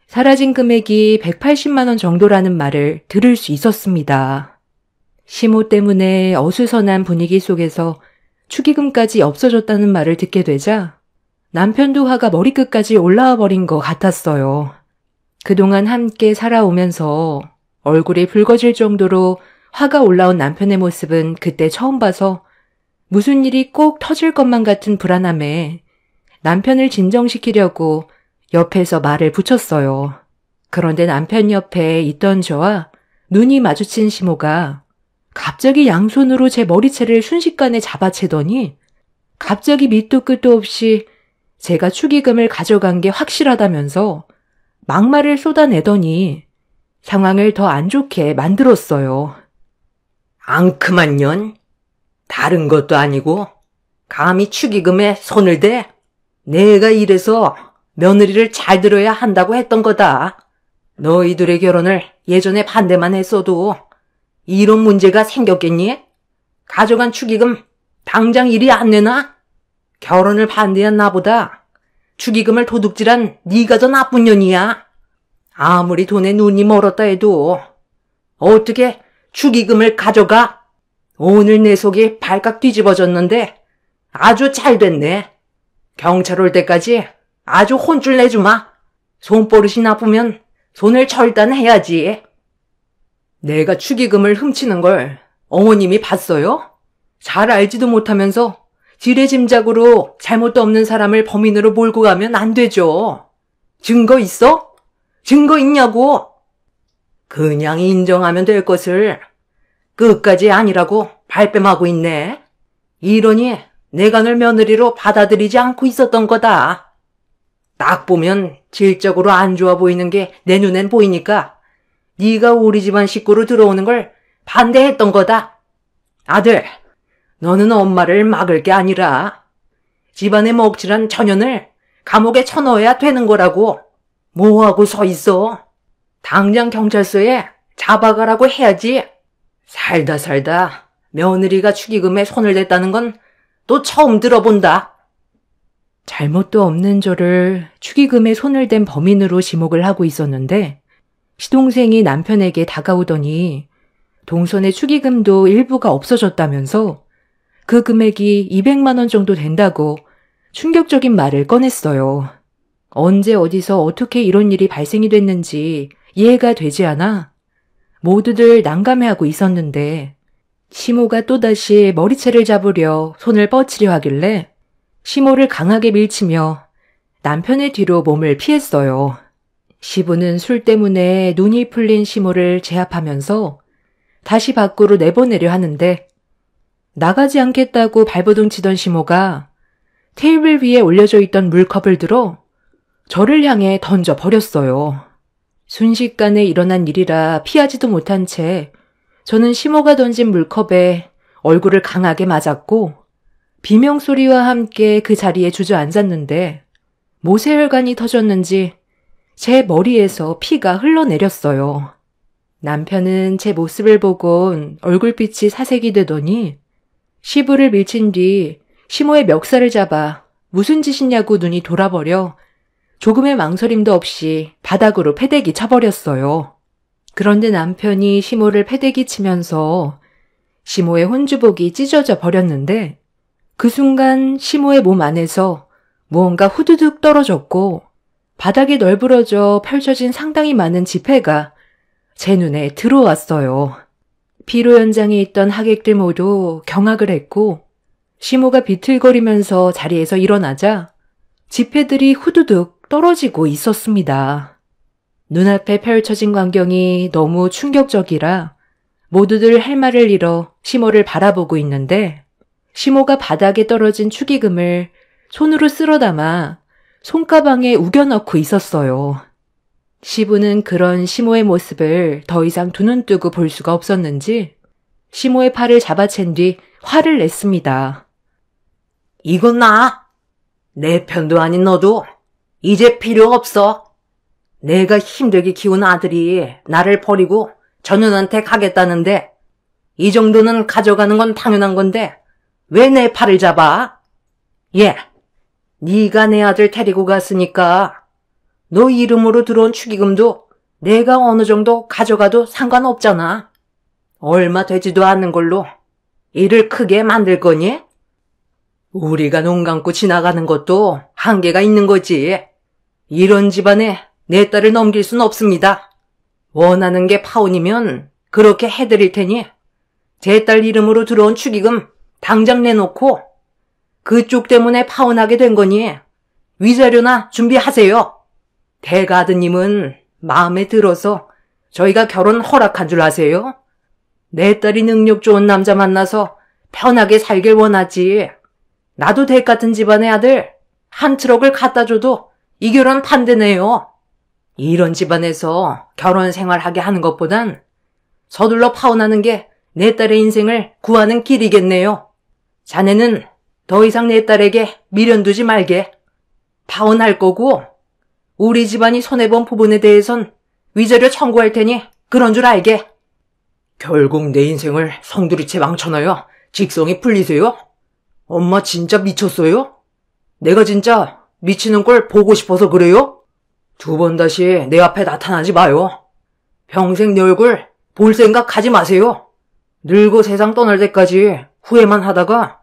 사라진 금액이 180만 원 정도라는 말을 들을 수 있었습니다. 시모 때문에 어수선한 분위기 속에서 축의금까지 없어졌다는 말을 듣게 되자 남편도 화가 머리끝까지 올라와 버린 것 같았어요. 그동안 함께 살아오면서 얼굴이 붉어질 정도로 화가 올라온 남편의 모습은 그때 처음 봐서 무슨 일이 꼭 터질 것만 같은 불안함에 남편을 진정시키려고 옆에서 말을 붙였어요. 그런데 남편 옆에 있던 저와 눈이 마주친 시모가 갑자기 양손으로 제 머리채를 순식간에 잡아채더니 갑자기 밑도 끝도 없이 제가 축의금을 가져간 게 확실하다면서 막말을 쏟아내더니 상황을 더 안 좋게 만들었어요. 앙큼한 년? 다른 것도 아니고 감히 축의금에 손을 대? 내가 이래서 며느리를 잘 들어야 한다고 했던 거다. 너희들의 결혼을 예전에 반대만 했어도 이런 문제가 생겼겠니? 가져간 축의금 당장 이리 안 내놔? 결혼을 반대한 나보다 축의금을 도둑질한 네가 더 나쁜 년이야. 아무리 돈에 눈이 멀었다 해도 어떻게 축의금을 가져가? 오늘 내 속이 발칵 뒤집어졌는데 아주 잘 됐네. 경찰 올 때까지 아주 혼쭐 내주마. 손버릇이 나쁘면 손을 절단해야지. 내가 축의금을 훔치는 걸 어머님이 봤어요? 잘 알지도 못하면서 지레짐작으로 잘못도 없는 사람을 범인으로 몰고 가면 안 되죠. 증거 있어? 증거 있냐고? 그냥 인정하면 될 것을 끝까지 아니라고 발뺌하고 있네. 이러니 내가 널 며느리로 받아들이지 않고 있었던 거다. 딱 보면 질적으로 안 좋아 보이는 게 내 눈엔 보이니까 네가 우리 집안 식구로 들어오는 걸 반대했던 거다. 아들, 너는 엄마를 막을 게 아니라 집안에 먹칠한 처년을 감옥에 쳐넣어야 되는 거라고. 뭐하고 서 있어? 당장 경찰서에 잡아가라고 해야지. 살다 며느리가 축의금에 손을 댔다는 건 또 처음 들어본다. 잘못도 없는 저를 축의금에 손을 댄 범인으로 지목을 하고 있었는데 시동생이 남편에게 다가오더니 동선의 축의금도 일부가 없어졌다면서 그 금액이 200만 원 정도 된다고 충격적인 말을 꺼냈어요. 언제 어디서 어떻게 이런 일이 발생이 됐는지 이해가 되지 않아 모두들 난감해하고 있었는데 시모가 또다시 머리채를 잡으려 손을 뻗치려 하길래 시모를 강하게 밀치며 남편의 뒤로 몸을 피했어요. 시부는 술 때문에 눈이 풀린 시모를 제압하면서 다시 밖으로 내보내려 하는데 나가지 않겠다고 발버둥 치던 시모가 테이블 위에 올려져 있던 물컵을 들어 저를 향해 던져버렸어요. 순식간에 일어난 일이라 피하지도 못한 채 저는 시모가 던진 물컵에 얼굴을 강하게 맞았고 비명소리와 함께 그 자리에 주저앉았는데 모세혈관이 터졌는지 제 머리에서 피가 흘러내렸어요. 남편은 제 모습을 보곤 얼굴빛이 사색이 되더니 시부를 밀친 뒤 시모의 멱살을 잡아 무슨 짓이냐고 눈이 돌아버려 조금의 망설임도 없이 바닥으로 패대기 쳐버렸어요. 그런데 남편이 시모를 패대기 치면서 시모의 혼주복이 찢어져 버렸는데 그 순간 시모의 몸 안에서 무언가 후두둑 떨어졌고 바닥에 널브러져 펼쳐진 상당히 많은 지폐가 제 눈에 들어왔어요. 피로 현장에 있던 하객들 모두 경악을 했고 시모가 비틀거리면서 자리에서 일어나자 지폐들이 후두둑 떨어지고 있었습니다. 눈앞에 펼쳐진 광경이 너무 충격적이라 모두들 할 말을 잃어 시모를 바라보고 있는데 시모가 바닥에 떨어진 축의금을 손으로 쓸어 담아 손가방에 우겨넣고 있었어요. 시부는 그런 시모의 모습을 더 이상 두 눈 뜨고 볼 수가 없었는지 시모의 팔을 잡아챈 뒤 화를 냈습니다. 이건 내 편도 아닌 너도 이제 필요 없어. 내가 힘들게 키운 아들이 나를 버리고 전윤한테 가겠다는데 이 정도는 가져가는 건 당연한 건데 왜 내 팔을 잡아? 예, 네가 내 아들 데리고 갔으니까 너 이름으로 들어온 축의금도 내가 어느 정도 가져가도 상관없잖아. 얼마 되지도 않는 걸로 일을 크게 만들 거니? 우리가 눈 감고 지나가는 것도 한계가 있는 거지. 이런 집안에 내 딸을 넘길 순 없습니다. 원하는 게 파혼이면 그렇게 해드릴 테니 제 딸 이름으로 들어온 축의금 당장 내놓고 그쪽 때문에 파혼하게 된 거니 위자료나 준비하세요. 대가 아드님은 마음에 들어서 저희가 결혼 허락한 줄 아세요? 내 딸이 능력 좋은 남자 만나서 편하게 살길 원하지. 나도 댁 같은 집안의 아들 한 트럭을 갖다 줘도 이 결혼 반대네요. 이런 집안에서 결혼 생활하게 하는 것보단 서둘러 파혼하는 게 내 딸의 인생을 구하는 길이겠네요. 자네는 더 이상 내 딸에게 미련 두지 말게. 파혼할 거고 우리 집안이 손해본 부분에 대해선 위자료 청구할 테니 그런 줄 알게. 결국 내 인생을 성두리째 망쳐놔야 직성이 풀리세요? 엄마 진짜 미쳤어요? 내가 진짜 미치는 걸 보고 싶어서 그래요? 두 번 다시 내 앞에 나타나지 마요. 평생 내 얼굴 볼 생각 하지 마세요. 늙어 세상 떠날 때까지 후회만 하다가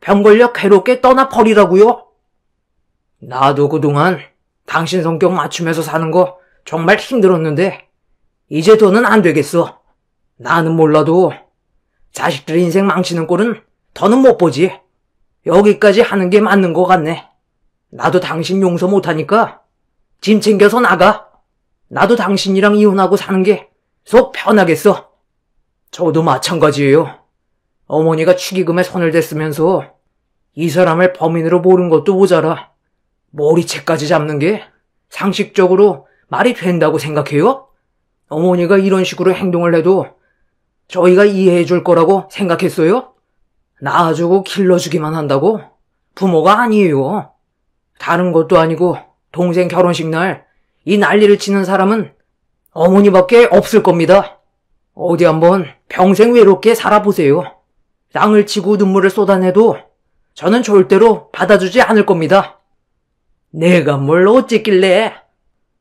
병 걸려 괴롭게 떠나버리라고요. 나도 그동안 당신 성격 맞추면서 사는 거 정말 힘들었는데 이제 더는 안 되겠어. 나는 몰라도 자식들 인생 망치는 꼴은 더는 못 보지. 여기까지 하는 게 맞는 것 같네. 나도 당신 용서 못하니까 짐 챙겨서 나가. 나도 당신이랑 이혼하고 사는 게 속 편하겠어. 저도 마찬가지예요. 어머니가 축의금에 손을 댔으면서 이 사람을 범인으로 모른 것도 모자라 머리채까지 잡는 게 상식적으로 말이 된다고 생각해요? 어머니가 이런 식으로 행동을 해도 저희가 이해해 줄 거라고 생각했어요? 낳아주고 길러주기만 한다고? 부모가 아니에요. 다른 것도 아니고 동생 결혼식 날 이 난리를 치는 사람은 어머니밖에 없을 겁니다. 어디 한번 평생 외롭게 살아보세요. 땅을 치고 눈물을 쏟아내도 저는 절대로 받아주지 않을 겁니다. 내가 뭘 어쨌길래?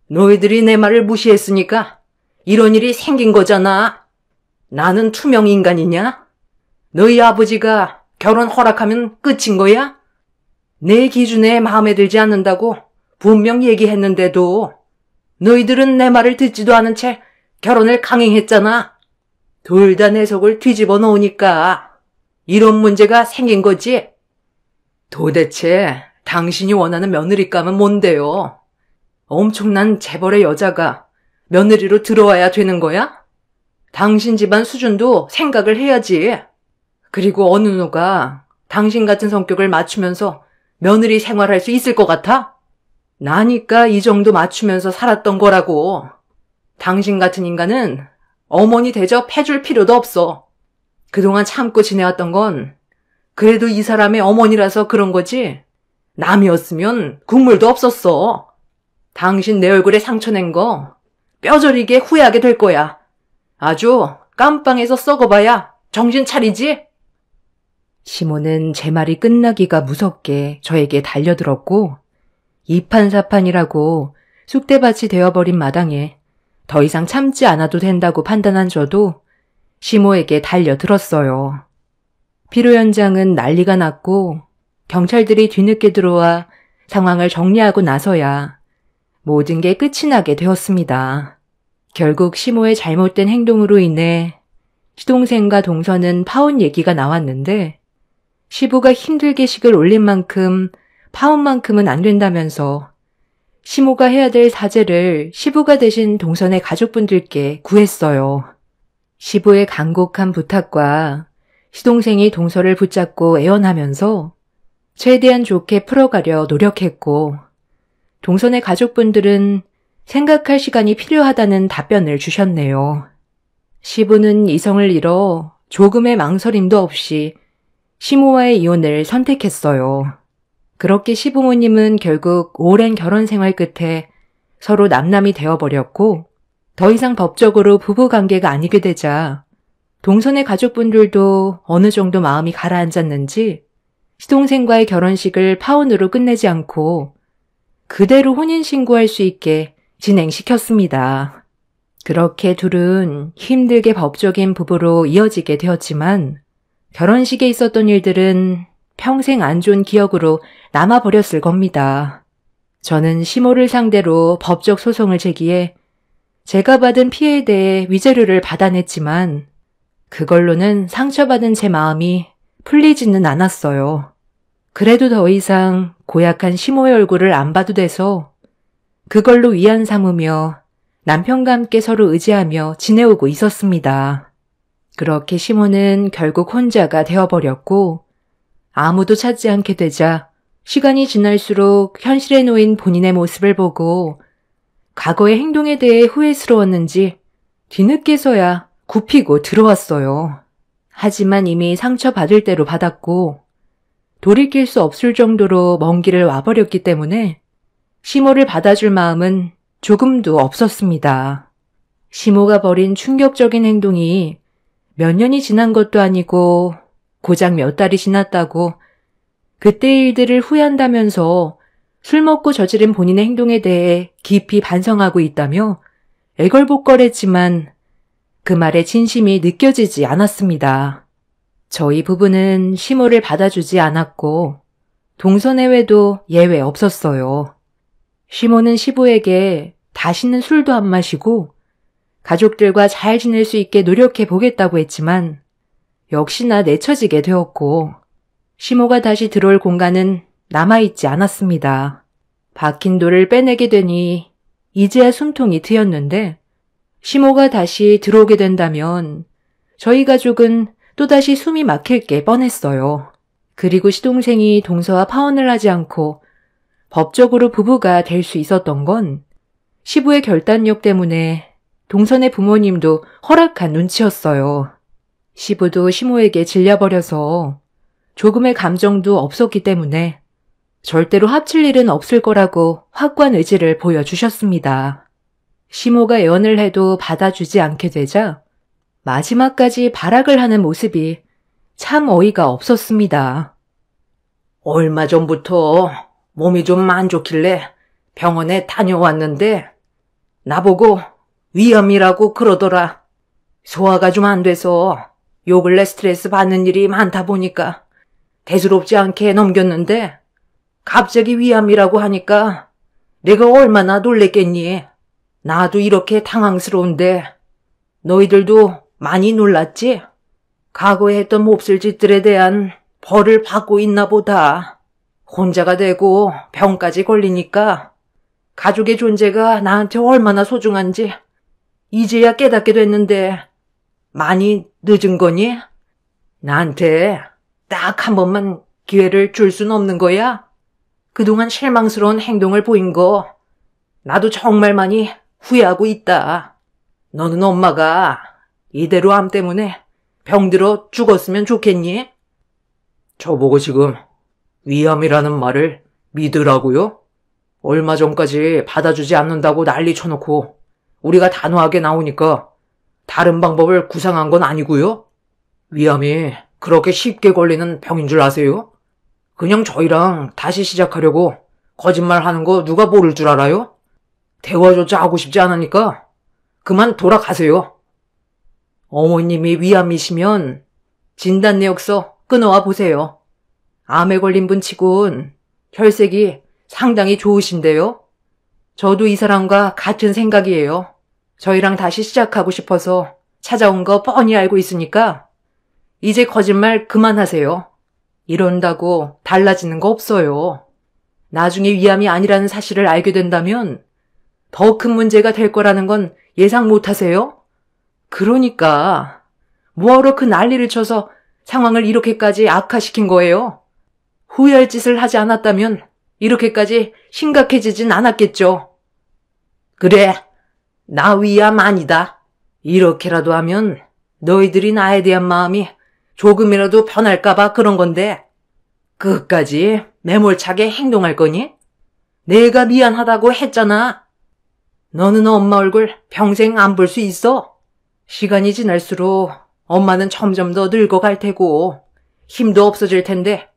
너희들이 내 말을 무시했으니까 이런 일이 생긴 거잖아. 나는 투명 인간이냐? 너희 아버지가 결혼 허락하면 끝인 거야? 내 기준에 마음에 들지 않는다고 분명 얘기했는데도 너희들은 내 말을 듣지도 않은 채 결혼을 강행했잖아. 둘 다 내 속을 뒤집어 놓으니까 이런 문제가 생긴 거지. 도대체 당신이 원하는 며느리감은 뭔데요? 엄청난 재벌의 여자가 며느리로 들어와야 되는 거야? 당신 집안 수준도 생각을 해야지. 그리고 어느 누가 당신 같은 성격을 맞추면서 며느리 생활할 수 있을 것 같아? 나니까 이 정도 맞추면서 살았던 거라고. 당신 같은 인간은 어머니 대접해줄 필요도 없어. 그동안 참고 지내왔던 건 그래도 이 사람의 어머니라서 그런 거지. 남이었으면 국물도 없었어. 당신 내 얼굴에 상처 낸 거 뼈저리게 후회하게 될 거야. 아주 깜빵에서 썩어봐야 정신 차리지? 시모는 제 말이 끝나기가 무섭게 저에게 달려들었고 이판사판이라고 쑥대밭이 되어버린 마당에 더 이상 참지 않아도 된다고 판단한 저도 시모에게 달려들었어요. 피로 현장은 난리가 났고 경찰들이 뒤늦게 들어와 상황을 정리하고 나서야 모든 게 끝이 나게 되었습니다. 결국 시모의 잘못된 행동으로 인해 시동생과 동서는 파혼 얘기가 나왔는데 시부가 힘들게 식을 올린 만큼 파혼만큼은 안 된다면서 시모가 해야 될 사죄를 시부가 대신 동선의 가족분들께 구했어요. 시부의 간곡한 부탁과 시동생이 동서를 붙잡고 애원하면서 최대한 좋게 풀어가려 노력했고 동선의 가족분들은 생각할 시간이 필요하다는 답변을 주셨네요. 시부는 이성을 잃어 조금의 망설임도 없이 시모와의 이혼을 선택했어요. 그렇게 시부모님은 결국 오랜 결혼 생활 끝에 서로 남남이 되어버렸고 더 이상 법적으로 부부관계가 아니게 되자 동선의 가족분들도 어느 정도 마음이 가라앉았는지 시동생과의 결혼식을 파혼으로 끝내지 않고 그대로 혼인신고할 수 있게 진행시켰습니다. 그렇게 둘은 힘들게 법적인 부부로 이어지게 되었지만 결혼식에 있었던 일들은 평생 안 좋은 기억으로 남아버렸을 겁니다. 저는 시모를 상대로 법적 소송을 제기해 제가 받은 피해에 대해 위자료를 받아냈지만 그걸로는 상처받은 제 마음이 풀리지는 않았어요. 그래도 더 이상 고약한 시모의 얼굴을 안 봐도 돼서 그걸로 위안 삼으며 남편과 함께 서로 의지하며 지내오고 있었습니다. 그렇게 시모는 결국 혼자가 되어버렸고 아무도 찾지 않게 되자 시간이 지날수록 현실에 놓인 본인의 모습을 보고 과거의 행동에 대해 후회스러웠는지 뒤늦게서야 굽히고 들어왔어요. 하지만 이미 상처받을 대로 받았고 돌이킬 수 없을 정도로 먼 길을 와버렸기 때문에 시모를 받아줄 마음은 조금도 없었습니다. 시모가 벌인 충격적인 행동이 몇 년이 지난 것도 아니고 고작 몇 달이 지났다고 그때의 일들을 후회한다면서 술 먹고 저지른 본인의 행동에 대해 깊이 반성하고 있다며 애걸복걸했지만 그 말에 진심이 느껴지지 않았습니다. 저희 부부는 시모를 받아주지 않았고 동서내외도 예외 없었어요. 시모는 시부에게 다시는 술도 안 마시고 가족들과 잘 지낼 수 있게 노력해 보겠다고 했지만 역시나 내쳐지게 되었고 시모가 다시 들어올 공간은 남아있지 않았습니다. 박힌 돌을 빼내게 되니 이제야 숨통이 트였는데 시모가 다시 들어오게 된다면 저희 가족은 또다시 숨이 막힐 게 뻔했어요. 그리고 시동생이 동서와 파혼을 하지 않고 법적으로 부부가 될 수 있었던 건 시부의 결단력 때문에 동선의 부모님도 허락한 눈치였어요. 시부도 시모에게 질려버려서 조금의 감정도 없었기 때문에 절대로 합칠 일은 없을 거라고 확고한 의지를 보여주셨습니다. 시모가 애원을 해도 받아주지 않게 되자 마지막까지 발악을 하는 모습이 참 어이가 없었습니다. 얼마 전부터 몸이 좀 안 좋길래 병원에 다녀왔는데 나보고 위암이라고 그러더라. 소화가 좀 안 돼서 요 근래 스트레스 받는 일이 많다 보니까 대수롭지 않게 넘겼는데 갑자기 위암이라고 하니까 내가 얼마나 놀랬겠니. 나도 이렇게 당황스러운데 너희들도 많이 놀랐지? 과거에 했던 몹쓸 짓들에 대한 벌을 받고 있나 보다. 혼자가 되고 병까지 걸리니까 가족의 존재가 나한테 얼마나 소중한지 이제야 깨닫게 됐는데 많이 늦은 거니? 나한테 딱 한 번만 기회를 줄 순 없는 거야? 그동안 실망스러운 행동을 보인 거 나도 정말 많이 후회하고 있다. 너는 엄마가 이대로 암 때문에 병들어 죽었으면 좋겠니? 저보고 지금 위암이라는 말을 믿으라고요? 얼마 전까지 받아주지 않는다고 난리 쳐놓고 우리가 단호하게 나오니까 다른 방법을 구상한 건 아니고요? 위암이 그렇게 쉽게 걸리는 병인 줄 아세요? 그냥 저희랑 다시 시작하려고 거짓말하는 거 누가 모를 줄 알아요? 대화조차 하고 싶지 않으니까 그만 돌아가세요. 어머님이 위암이시면 진단 내역서 끊어와 보세요. 암에 걸린 분 치곤 혈색이 상당히 좋으신데요. 저도 이 사람과 같은 생각이에요. 저희랑 다시 시작하고 싶어서 찾아온 거 뻔히 알고 있으니까 이제 거짓말 그만하세요. 이런다고 달라지는 거 없어요. 나중에 위암이 아니라는 사실을 알게 된다면 더 큰 문제가 될 거라는 건 예상 못 하세요? 그러니까 뭐하러 그 난리를 쳐서 상황을 이렇게까지 악화시킨 거예요? 후회할 짓을 하지 않았다면 이렇게까지 심각해지진 않았겠죠. 그래, 나 위암 아니다. 이렇게라도 하면 너희들이 나에 대한 마음이 조금이라도 변할까봐 그런 건데 끝까지 매몰차게 행동할 거니? 내가 미안하다고 했잖아. 너는 엄마 얼굴 평생 안 볼 수 있어? 시간이 지날수록 엄마는 점점 더 늙어갈 테고 힘도 없어질 텐데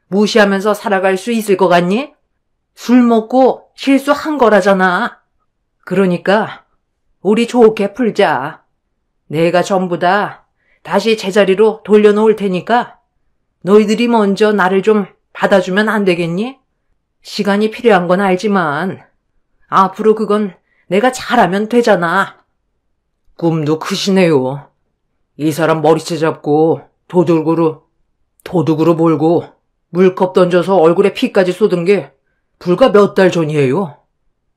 무시하면서 살아갈 수 있을 것 같니? 술 먹고 실수한 거라잖아. 그러니까 우리 좋게 풀자. 내가 전부 다 다시 제자리로 돌려놓을 테니까 너희들이 먼저 나를 좀 받아주면 안 되겠니? 시간이 필요한 건 알지만 앞으로 그건 내가 잘하면 되잖아. 꿈도 크시네요. 이 사람 머리채 잡고 도둑으로 몰고 물컵 던져서 얼굴에 피까지 쏟은 게 불과 몇 달 전이에요.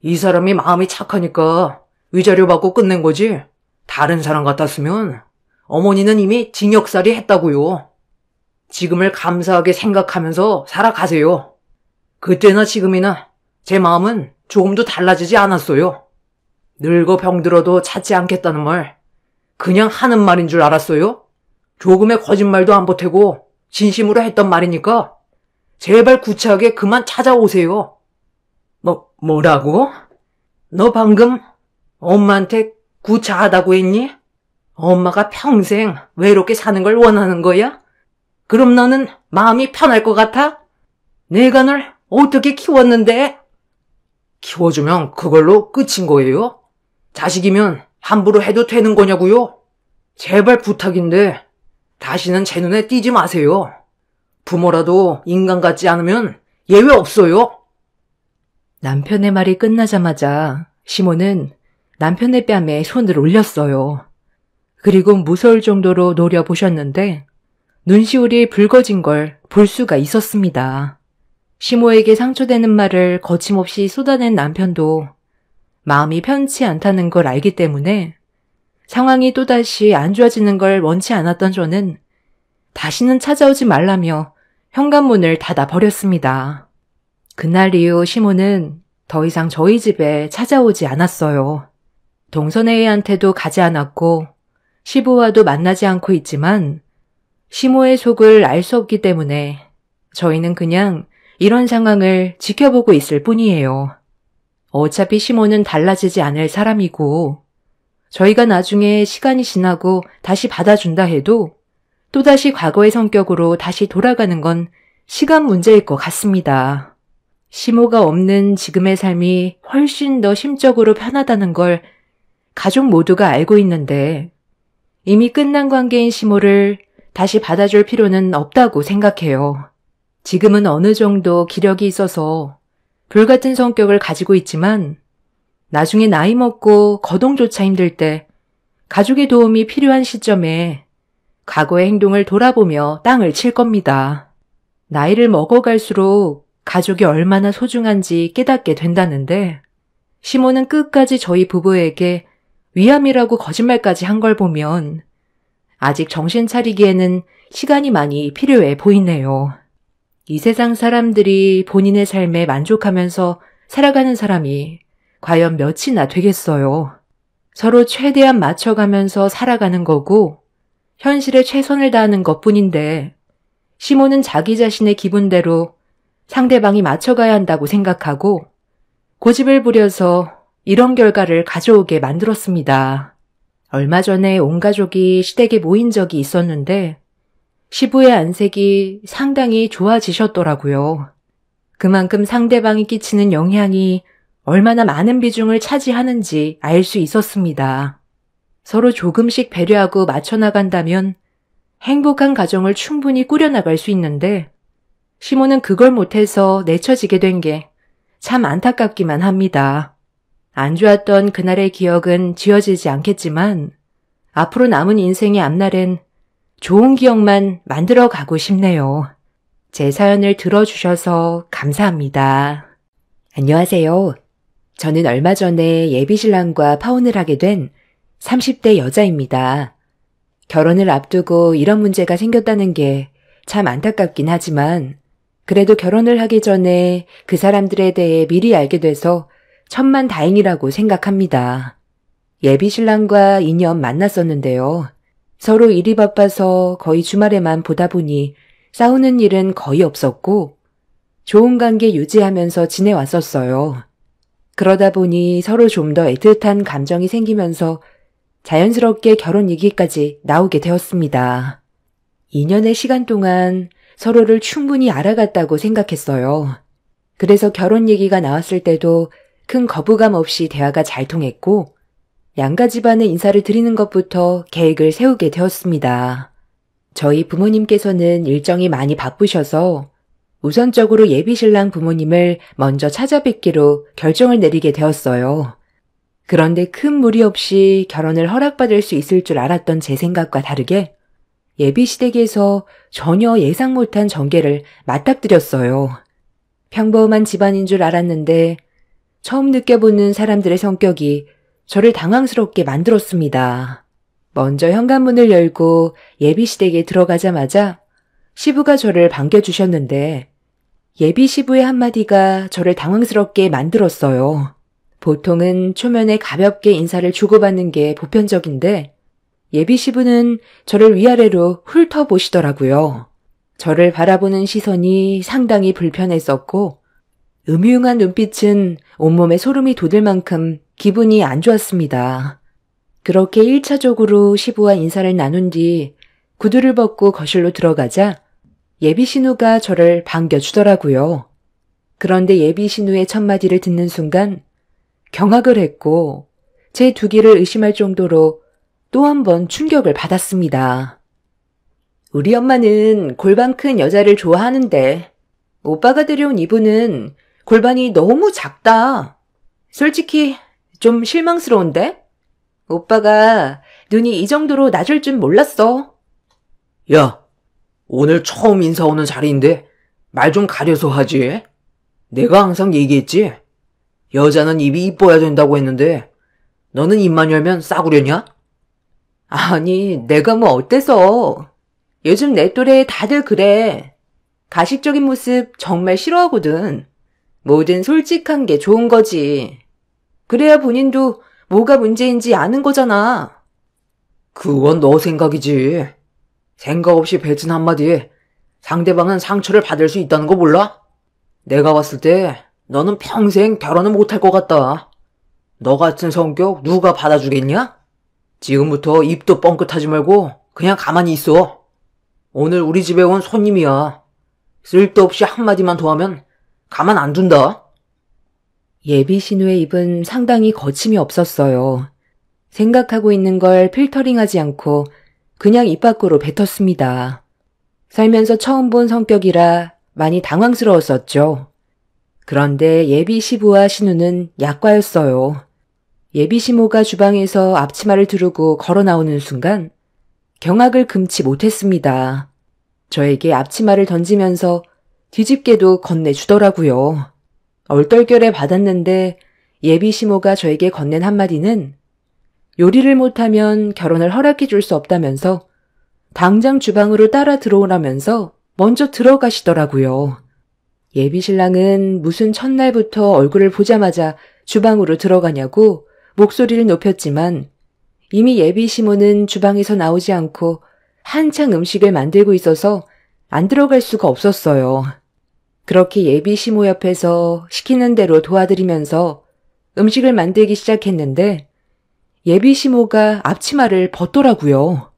이 사람이 마음이 착하니까 위자료 받고 끝낸 거지. 다른 사람 같았으면 어머니는 이미 징역살이 했다고요. 지금을 감사하게 생각하면서 살아가세요. 그때나 지금이나 제 마음은 조금도 달라지지 않았어요. 늙어 병들어도 찾지 않겠다는 말 그냥 하는 말인 줄 알았어요? 조금의 거짓말도 안 보태고 진심으로 했던 말이니까 제발 구차하게 그만 찾아오세요. 뭐라고? 너 방금 엄마한테 구차하다고 했니? 엄마가 평생 외롭게 사는 걸 원하는 거야? 그럼 너는 마음이 편할 것 같아? 내가 널 어떻게 키웠는데? 키워주면 그걸로 끝인 거예요? 자식이면 함부로 해도 되는 거냐고요? 제발 부탁인데 다시는 제 눈에 띄지 마세요. 부모라도 인간 같지 않으면 예외 없어요. 남편의 말이 끝나자마자 시몬은 남편의 뺨에 손을 올렸어요. 그리고 무서울 정도로 노려보셨는데 눈시울이 붉어진 걸 볼 수가 있었습니다. 시모에게 상처되는 말을 거침없이 쏟아낸 남편도 마음이 편치 않다는 걸 알기 때문에 상황이 또다시 안 좋아지는 걸 원치 않았던 저는 다시는 찾아오지 말라며 현관문을 닫아버렸습니다. 그날 이후 시모는 더 이상 저희 집에 찾아오지 않았어요. 동선회의한테도 가지 않았고 시부와도 만나지 않고 있지만 시모의 속을 알 수 없기 때문에 저희는 그냥 이런 상황을 지켜보고 있을 뿐이에요. 어차피 시모는 달라지지 않을 사람이고 저희가 나중에 시간이 지나고 다시 받아준다 해도 또다시 과거의 성격으로 다시 돌아가는 건 시간 문제일 것 같습니다. 시모가 없는 지금의 삶이 훨씬 더 심적으로 편하다는 걸 가족 모두가 알고 있는데 이미 끝난 관계인 시모를 다시 받아줄 필요는 없다고 생각해요. 지금은 어느 정도 기력이 있어서 불같은 성격을 가지고 있지만 나중에 나이 먹고 거동조차 힘들 때 가족의 도움이 필요한 시점에 과거의 행동을 돌아보며 땅을 칠 겁니다. 나이를 먹어갈수록 가족이 얼마나 소중한지 깨닫게 된다는데 시모는 끝까지 저희 부부에게 위암이라고 거짓말까지 한 걸 보면 아직 정신 차리기에는 시간이 많이 필요해 보이네요. 이 세상 사람들이 본인의 삶에 만족하면서 살아가는 사람이 과연 몇이나 되겠어요. 서로 최대한 맞춰가면서 살아가는 거고 현실에 최선을 다하는 것뿐인데 시모는 자기 자신의 기분대로 상대방이 맞춰가야 한다고 생각하고 고집을 부려서 이런 결과를 가져오게 만들었습니다. 얼마 전에 온 가족이 시댁에 모인 적이 있었는데 시부의 안색이 상당히 좋아지셨더라고요. 그만큼 상대방이 끼치는 영향이 얼마나 많은 비중을 차지하는지 알 수 있었습니다. 서로 조금씩 배려하고 맞춰나간다면 행복한 가정을 충분히 꾸려나갈 수 있는데 시모는 그걸 못해서 내쳐지게 된 게 참 안타깝기만 합니다. 안 좋았던 그날의 기억은 지워지지 않겠지만 앞으로 남은 인생의 앞날엔 좋은 기억만 만들어 가고 싶네요. 제 사연을 들어주셔서 감사합니다. 안녕하세요. 저는 얼마 전에 예비신랑과 파혼을 하게 된 30대 여자입니다. 결혼을 앞두고 이런 문제가 생겼다는 게 참 안타깝긴 하지만 그래도 결혼을 하기 전에 그 사람들에 대해 미리 알게 돼서 천만다행이라고 생각합니다. 예비신랑과 2년 만났었는데요. 서로 일이 바빠서 거의 주말에만 보다 보니 싸우는 일은 거의 없었고 좋은 관계 유지하면서 지내왔었어요. 그러다 보니 서로 좀 더 애틋한 감정이 생기면서 자연스럽게 결혼 얘기까지 나오게 되었습니다. 2년의 시간 동안 서로를 충분히 알아갔다고 생각했어요. 그래서 결혼 얘기가 나왔을 때도 큰 거부감 없이 대화가 잘 통했고 양가 집안에 인사를 드리는 것부터 계획을 세우게 되었습니다. 저희 부모님께서는 일정이 많이 바쁘셔서 우선적으로 예비신랑 부모님을 먼저 찾아뵙기로 결정을 내리게 되었어요. 그런데 큰 무리 없이 결혼을 허락받을 수 있을 줄 알았던 제 생각과 다르게 예비시댁에서 전혀 예상 못한 전개를 맞닥뜨렸어요. 평범한 집안인 줄 알았는데 처음 느껴보는 사람들의 성격이 저를 당황스럽게 만들었습니다. 먼저 현관문을 열고 예비시댁에 들어가자마자 시부가 저를 반겨주셨는데 예비시부의 한마디가 저를 당황스럽게 만들었어요. 보통은 초면에 가볍게 인사를 주고받는 게 보편적인데 예비시부는 저를 위아래로 훑어보시더라고요. 저를 바라보는 시선이 상당히 불편했었고 음흉한 눈빛은 온몸에 소름이 돋을 만큼 기분이 안 좋았습니다. 그렇게 1차적으로 시부와 인사를 나눈 뒤 구두를 벗고 거실로 들어가자 예비신우가 저를 반겨주더라고요. 그런데 예비신우의 첫마디를 듣는 순간 경악을 했고 제 두기를 의심할 정도로 또 한 번 충격을 받았습니다. 우리 엄마는 골반 큰 여자를 좋아하는데 오빠가 데려온 이분은 골반이 너무 작다. 솔직히 좀 실망스러운데? 오빠가 눈이 이 정도로 낮을 줄 몰랐어. 야, 오늘 처음 인사 오는 자리인데 말 좀 가려서 하지. 내가 항상 얘기했지. 여자는 입이 이뻐야 된다고 했는데 너는 입만 열면 싸구려냐? 아니, 내가 뭐 어때서. 요즘 내 또래 다들 그래. 가식적인 모습 정말 싫어하거든. 뭐든 솔직한 게 좋은 거지. 그래야 본인도 뭐가 문제인지 아는 거잖아. 그건 너 생각이지. 생각 없이 뱉은 한마디에 상대방은 상처를 받을 수 있다는 거 몰라? 내가 봤을 때 너는 평생 결혼을 못할 것 같다. 너 같은 성격 누가 받아주겠냐? 지금부터 입도 뻥끗하지 말고 그냥 가만히 있어. 오늘 우리 집에 온 손님이야. 쓸데없이 한마디만 더 하면 가만 안 둔다. 예비신우의 입은 상당히 거침이 없었어요. 생각하고 있는 걸 필터링하지 않고 그냥 입 밖으로 뱉었습니다. 살면서 처음 본 성격이라 많이 당황스러웠었죠. 그런데 예비시부와 신우는 약과였어요. 예비시모가 주방에서 앞치마를 두르고 걸어 나오는 순간 경악을 금치 못했습니다. 저에게 앞치마를 던지면서 뒤집게도 건네주더라고요. 얼떨결에 받았는데 예비시모가 저에게 건넨 한마디는 요리를 못하면 결혼을 허락해 줄 수 없다면서 당장 주방으로 따라 들어오라면서 먼저 들어가시더라고요. 예비신랑은 무슨 첫날부터 얼굴을 보자마자 주방으로 들어가냐고 목소리를 높였지만 이미 예비시모는 주방에서 나오지 않고 한창 음식을 만들고 있어서 안 들어갈 수가 없었어요. 그렇게 예비시모 옆에서 시키는 대로 도와드리면서 음식을 만들기 시작했는데 예비시모가 앞치마를 벗더라고요.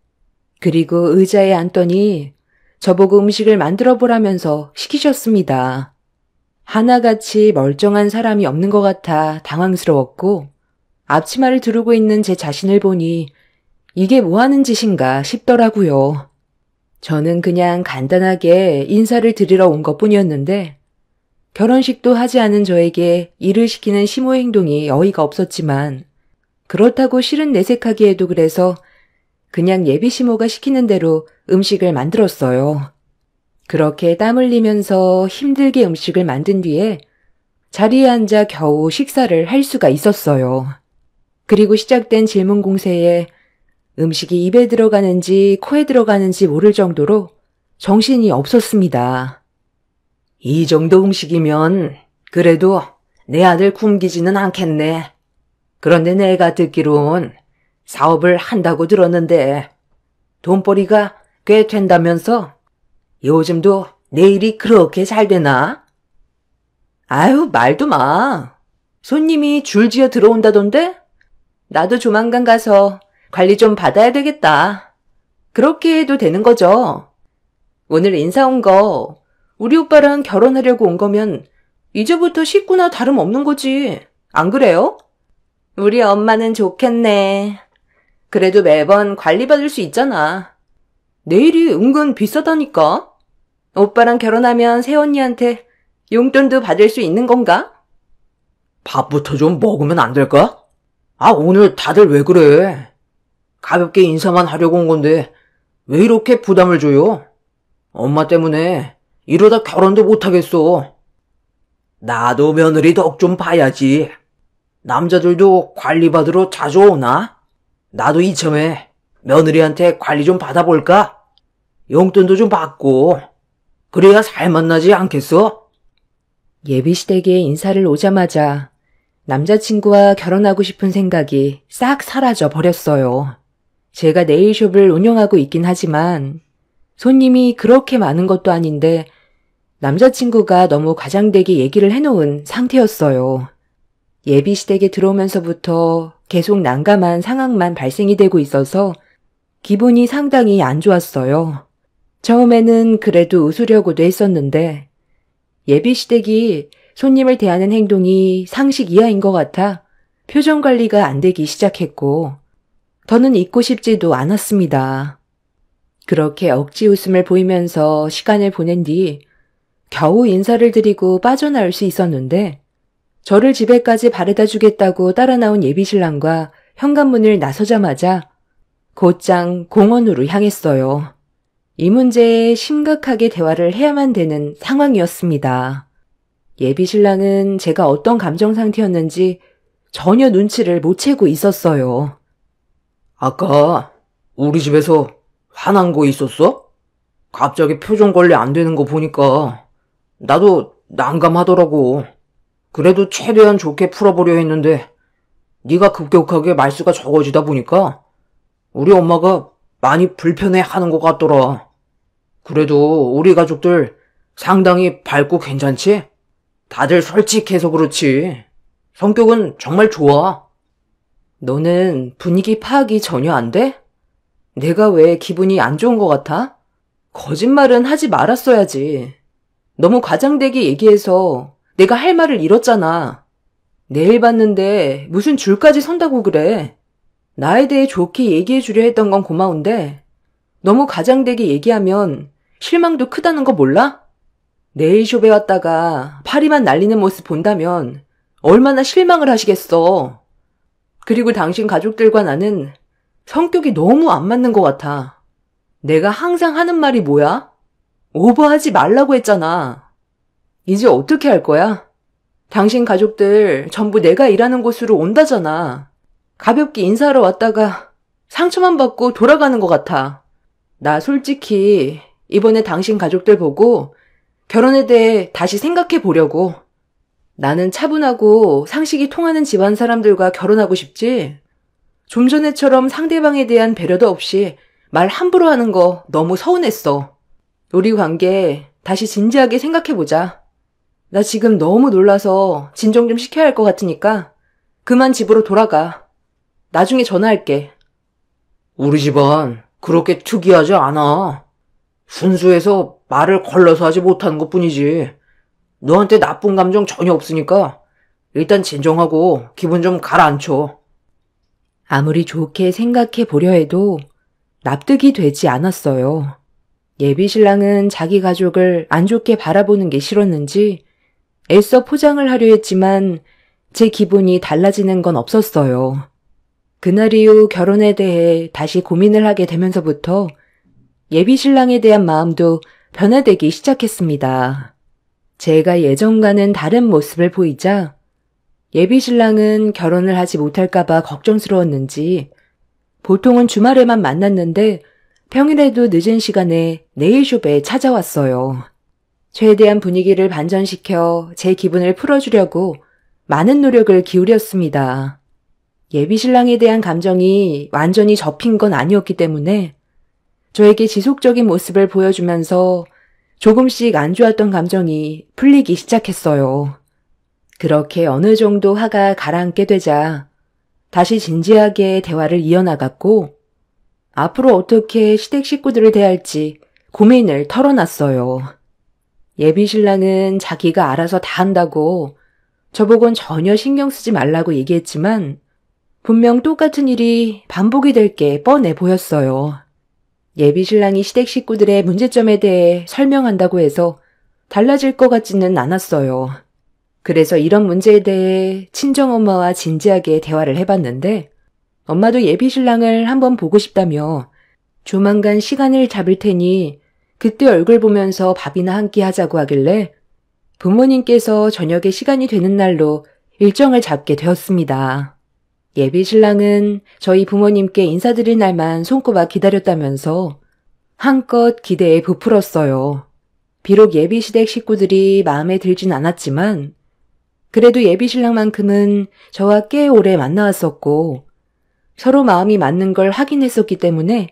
그리고 의자에 앉더니 저보고 음식을 만들어 보라면서 시키셨습니다. 하나같이 멀쩡한 사람이 없는 것 같아 당황스러웠고 앞치마를 두르고 있는 제 자신을 보니 이게 뭐 하는 짓인가 싶더라고요. 저는 그냥 간단하게 인사를 드리러 온 것뿐이었는데 결혼식도 하지 않은 저에게 일을 시키는 시모 행동이 어이가 없었지만 그렇다고 실은 내색하기에도 그래서 그냥 예비시모가 시키는 대로 음식을 만들었어요. 그렇게 땀 흘리면서 힘들게 음식을 만든 뒤에 자리에 앉아 겨우 식사를 할 수가 있었어요. 그리고 시작된 질문 공세에 음식이 입에 들어가는지 코에 들어가는지 모를 정도로 정신이 없었습니다. 이 정도 음식이면 그래도 내 아들 굶기지는 않겠네. 그런데 내가 듣기론 사업을 한다고 들었는데 돈벌이가 꽤 된다면서 요즘도 내 일이 그렇게 잘 되나? 아유, 말도 마. 손님이 줄지어 들어온다던데? 나도 조만간 가서 관리 좀 받아야 되겠다. 그렇게 해도 되는 거죠. 오늘 인사 온 거 우리 오빠랑 결혼하려고 온 거면 이제부터 식구나 다름없는 거지. 안 그래요? 우리 엄마는 좋겠네. 그래도 매번 관리받을 수 있잖아. 내일이 은근 비싸다니까. 오빠랑 결혼하면 새언니한테 용돈도 받을 수 있는 건가? 밥부터 좀 먹으면 안 될까? 오늘 다들 왜 그래? 가볍게 인사만 하려고 온 건데 왜 이렇게 부담을 줘요? 엄마 때문에 이러다 결혼도 못하겠어. 나도 며느리 덕 좀 봐야지. 남자들도 관리받으러 자주 오나? 나도 이참에 며느리한테 관리 좀 받아볼까? 용돈도 좀 받고 그래야 살맛나지 않겠어? 예비시댁에 인사를 오자마자 남자친구와 결혼하고 싶은 생각이 싹 사라져 버렸어요. 제가 네일숍을 운영하고 있긴 하지만 손님이 그렇게 많은 것도 아닌데 남자친구가 너무 과장되게 얘기를 해놓은 상태였어요. 예비시댁에 들어오면서부터 계속 난감한 상황만 발생이 되고 있어서 기분이 상당히 안 좋았어요. 처음에는 그래도 웃으려고도 했었는데 예비시댁이 손님을 대하는 행동이 상식 이하인 것 같아 표정 관리가 안 되기 시작했고 더는 있고 싶지도 않았습니다. 그렇게 억지 웃음을 보이면서 시간을 보낸 뒤 겨우 인사를 드리고 빠져나올 수 있었는데 저를 집에까지 바래다 주겠다고 따라 나온 예비신랑과 현관문을 나서자마자 곧장 공원으로 향했어요. 이 문제에 심각하게 대화를 해야만 되는 상황이었습니다. 예비신랑은 제가 어떤 감정 상태였는지 전혀 눈치를 못 채고 있었어요. 아까 우리 집에서 화난 거 있었어? 갑자기 표정 관리 안 되는 거 보니까 나도 난감하더라고. 그래도 최대한 좋게 풀어보려 했는데 네가 급격하게 말수가 적어지다 보니까 우리 엄마가 많이 불편해하는 것 같더라. 그래도 우리 가족들 상당히 밝고 괜찮지? 다들 솔직해서 그렇지. 성격은 정말 좋아. 너는 분위기 파악이 전혀 안 돼? 내가 왜 기분이 안 좋은 것 같아? 거짓말은 하지 말았어야지. 너무 과장되게 얘기해서 내가 할 말을 잃었잖아. 내일 봤는데 무슨 줄까지 선다고 그래. 나에 대해 좋게 얘기해 주려 했던 건 고마운데 너무 과장되게 얘기하면 실망도 크다는 거 몰라? 네일숍에 왔다가 파리만 날리는 모습 본다면 얼마나 실망을 하시겠어. 그리고 당신 가족들과 나는 성격이 너무 안 맞는 것 같아. 내가 항상 하는 말이 뭐야? 오버하지 말라고 했잖아. 이제 어떻게 할 거야? 당신 가족들 전부 내가 일하는 곳으로 온다잖아. 가볍게 인사하러 왔다가 상처만 받고 돌아가는 것 같아. 나 솔직히 이번에 당신 가족들 보고 결혼에 대해 다시 생각해 보려고. 나는 차분하고 상식이 통하는 집안 사람들과 결혼하고 싶지. 좀 전에처럼 상대방에 대한 배려도 없이 말 함부로 하는 거 너무 서운했어. 우리 관계 다시 진지하게 생각해보자. 나 지금 너무 놀라서 진정 좀 시켜야 할 것 같으니까 그만 집으로 돌아가. 나중에 전화할게. 우리 집안 그렇게 특이하지 않아. 순수해서 말을 걸러서 하지 못하는 것뿐이지. 너한테 나쁜 감정 전혀 없으니까 일단 진정하고 기분 좀 가라앉혀. 아무리 좋게 생각해 보려 해도 납득이 되지 않았어요. 예비신랑은 자기 가족을 안 좋게 바라보는 게 싫었는지 애써 포장을 하려 했지만 제 기분이 달라지는 건 없었어요. 그날 이후 결혼에 대해 다시 고민을 하게 되면서부터 예비신랑에 대한 마음도 변화되기 시작했습니다. 제가 예전과는 다른 모습을 보이자 예비 신랑은 결혼을 하지 못할까봐 걱정스러웠는지 보통은 주말에만 만났는데 평일에도 늦은 시간에 네일숍에 찾아왔어요. 최대한 분위기를 반전시켜 제 기분을 풀어주려고 많은 노력을 기울였습니다. 예비 신랑에 대한 감정이 완전히 접힌 건 아니었기 때문에 저에게 지속적인 모습을 보여주면서 조금씩 안 좋았던 감정이 풀리기 시작했어요. 그렇게 어느 정도 화가 가라앉게 되자 다시 진지하게 대화를 이어나갔고 앞으로 어떻게 시댁 식구들을 대할지 고민을 털어놨어요. 예비 신랑은 자기가 알아서 다 한다고 저보곤 전혀 신경 쓰지 말라고 얘기했지만 분명 똑같은 일이 반복이 될 게 뻔해 보였어요. 예비 신랑이 시댁 식구들의 문제점에 대해 설명한다고 해서 달라질 것 같지는 않았어요. 그래서 이런 문제에 대해 친정엄마와 진지하게 대화를 해봤는데 엄마도 예비 신랑을 한번 보고 싶다며 조만간 시간을 잡을 테니 그때 얼굴 보면서 밥이나 한 끼 하자고 하길래 부모님께서 저녁에 시간이 되는 날로 일정을 잡게 되었습니다. 예비 신랑은 저희 부모님께 인사드릴 날만 손꼽아 기다렸다면서 한껏 기대에 부풀었어요. 비록 예비 시댁 식구들이 마음에 들진 않았지만 그래도 예비 신랑만큼은 저와 꽤 오래 만나왔었고 서로 마음이 맞는 걸 확인했었기 때문에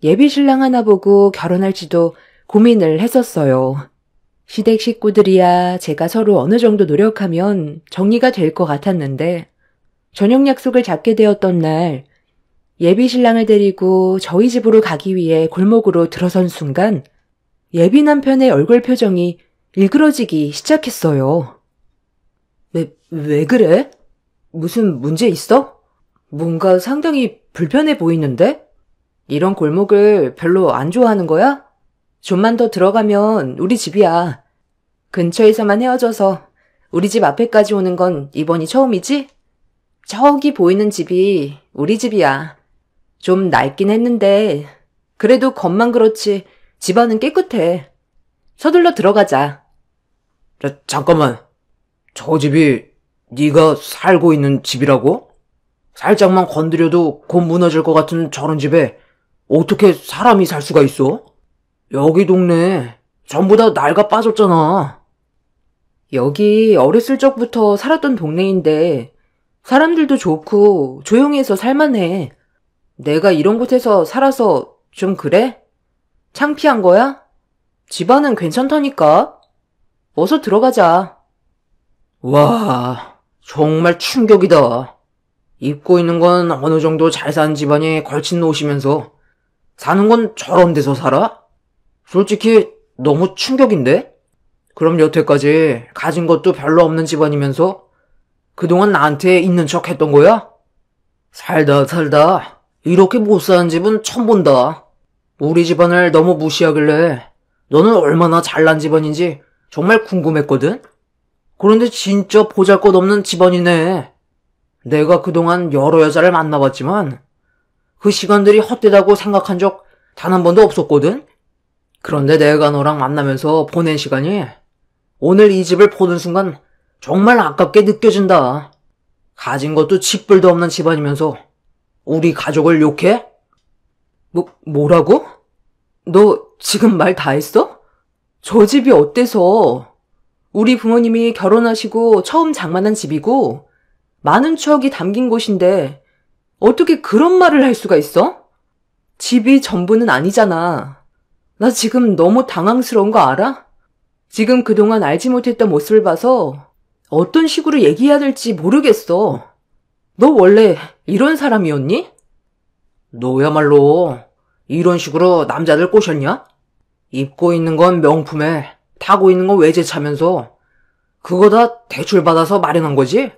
예비 신랑 하나 보고 결혼할지도 고민을 했었어요. 시댁 식구들이야 제가 서로 어느 정도 노력하면 정리가 될 것 같았는데 저녁 약속을 잡게 되었던 날 예비 신랑을 데리고 저희 집으로 가기 위해 골목으로 들어선 순간 예비 남편의 얼굴 표정이 일그러지기 시작했어요. 왜 그래? 무슨 문제 있어? 뭔가 상당히 불편해 보이는데? 이런 골목을 별로 안 좋아하는 거야? 좀만 더 들어가면 우리 집이야. 근처에서만 헤어져서 우리 집 앞에까지 오는 건 이번이 처음이지? 저기 보이는 집이 우리 집이야. 좀 낡긴 했는데 그래도 겉만 그렇지 집안은 깨끗해. 서둘러 들어가자. 잠깐만. 저 집이 네가 살고 있는 집이라고? 살짝만 건드려도 곧 무너질 것 같은 저런 집에 어떻게 사람이 살 수가 있어? 여기 동네 전부 다 낡아 빠졌잖아. 여기 어렸을 적부터 살았던 동네인데 사람들도 좋고 조용해서 살만해. 내가 이런 곳에서 살아서 좀 그래? 창피한 거야? 집안은 괜찮다니까. 어서 들어가자. 와, 정말 충격이다. 입고 있는 건 어느 정도 잘 사는 집안에 걸친 옷이면서 사는 건 저런 데서 살아? 솔직히 너무 충격인데? 그럼 여태까지 가진 것도 별로 없는 집안이면서 그동안 나한테 있는 척 했던 거야? 살다 이렇게 못 사는 집은 처음 본다. 우리 집안을 너무 무시하길래 너는 얼마나 잘난 집안인지 정말 궁금했거든? 그런데 진짜 보잘것없는 집안이네. 내가 그동안 여러 여자를 만나봤지만 그 시간들이 헛되다고 생각한 적 단 한 번도 없었거든? 그런데 내가 너랑 만나면서 보낸 시간이 오늘 이 집을 보는 순간 정말 아깝게 느껴진다. 가진 것도 집불도 없는 집안이면서 우리 가족을 욕해? 뭐라고? 너 지금 말 다 했어? 저 집이 어때서? 우리 부모님이 결혼하시고 처음 장만한 집이고 많은 추억이 담긴 곳인데 어떻게 그런 말을 할 수가 있어? 집이 전부는 아니잖아. 나 지금 너무 당황스러운 거 알아? 지금 그동안 알지 못했던 모습을 봐서 어떤 식으로 얘기해야 될지 모르겠어. 너 원래 이런 사람이었니? 너야말로 이런 식으로 남자들 꼬셨냐? 입고 있는 건 명품에 타고 있는 건 외제차면서 그거 다 대출받아서 마련한 거지?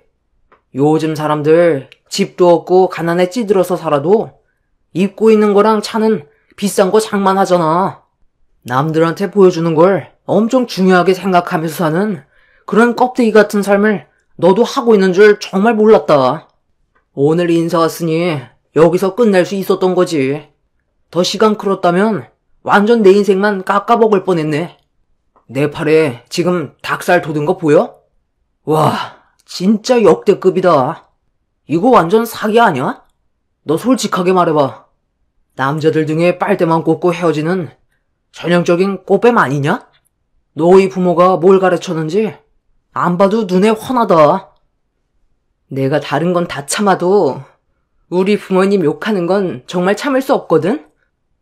요즘 사람들 집도 없고 가난에 찌들어서 살아도 입고 있는 거랑 차는 비싼 거 장만하잖아. 남들한테 보여주는 걸 엄청 중요하게 생각하면서 사는 그런 껍데기 같은 삶을 너도 하고 있는 줄 정말 몰랐다. 오늘 인사 왔으니 여기서 끝낼 수 있었던 거지. 더 시간 끌었다면 완전 내 인생만 깎아먹을 뻔했네. 내 팔에 지금 닭살 돋은 거 보여? 와, 진짜 역대급이다. 이거 완전 사기 아니야? 너 솔직하게 말해봐. 남자들 등에 빨대만 꽂고 헤어지는 전형적인 꽃뱀 아니냐? 너희 부모가 뭘 가르쳤는지 안 봐도 눈에 훤하다. 내가 다른 건 다 참아도 우리 부모님 욕하는 건 정말 참을 수 없거든?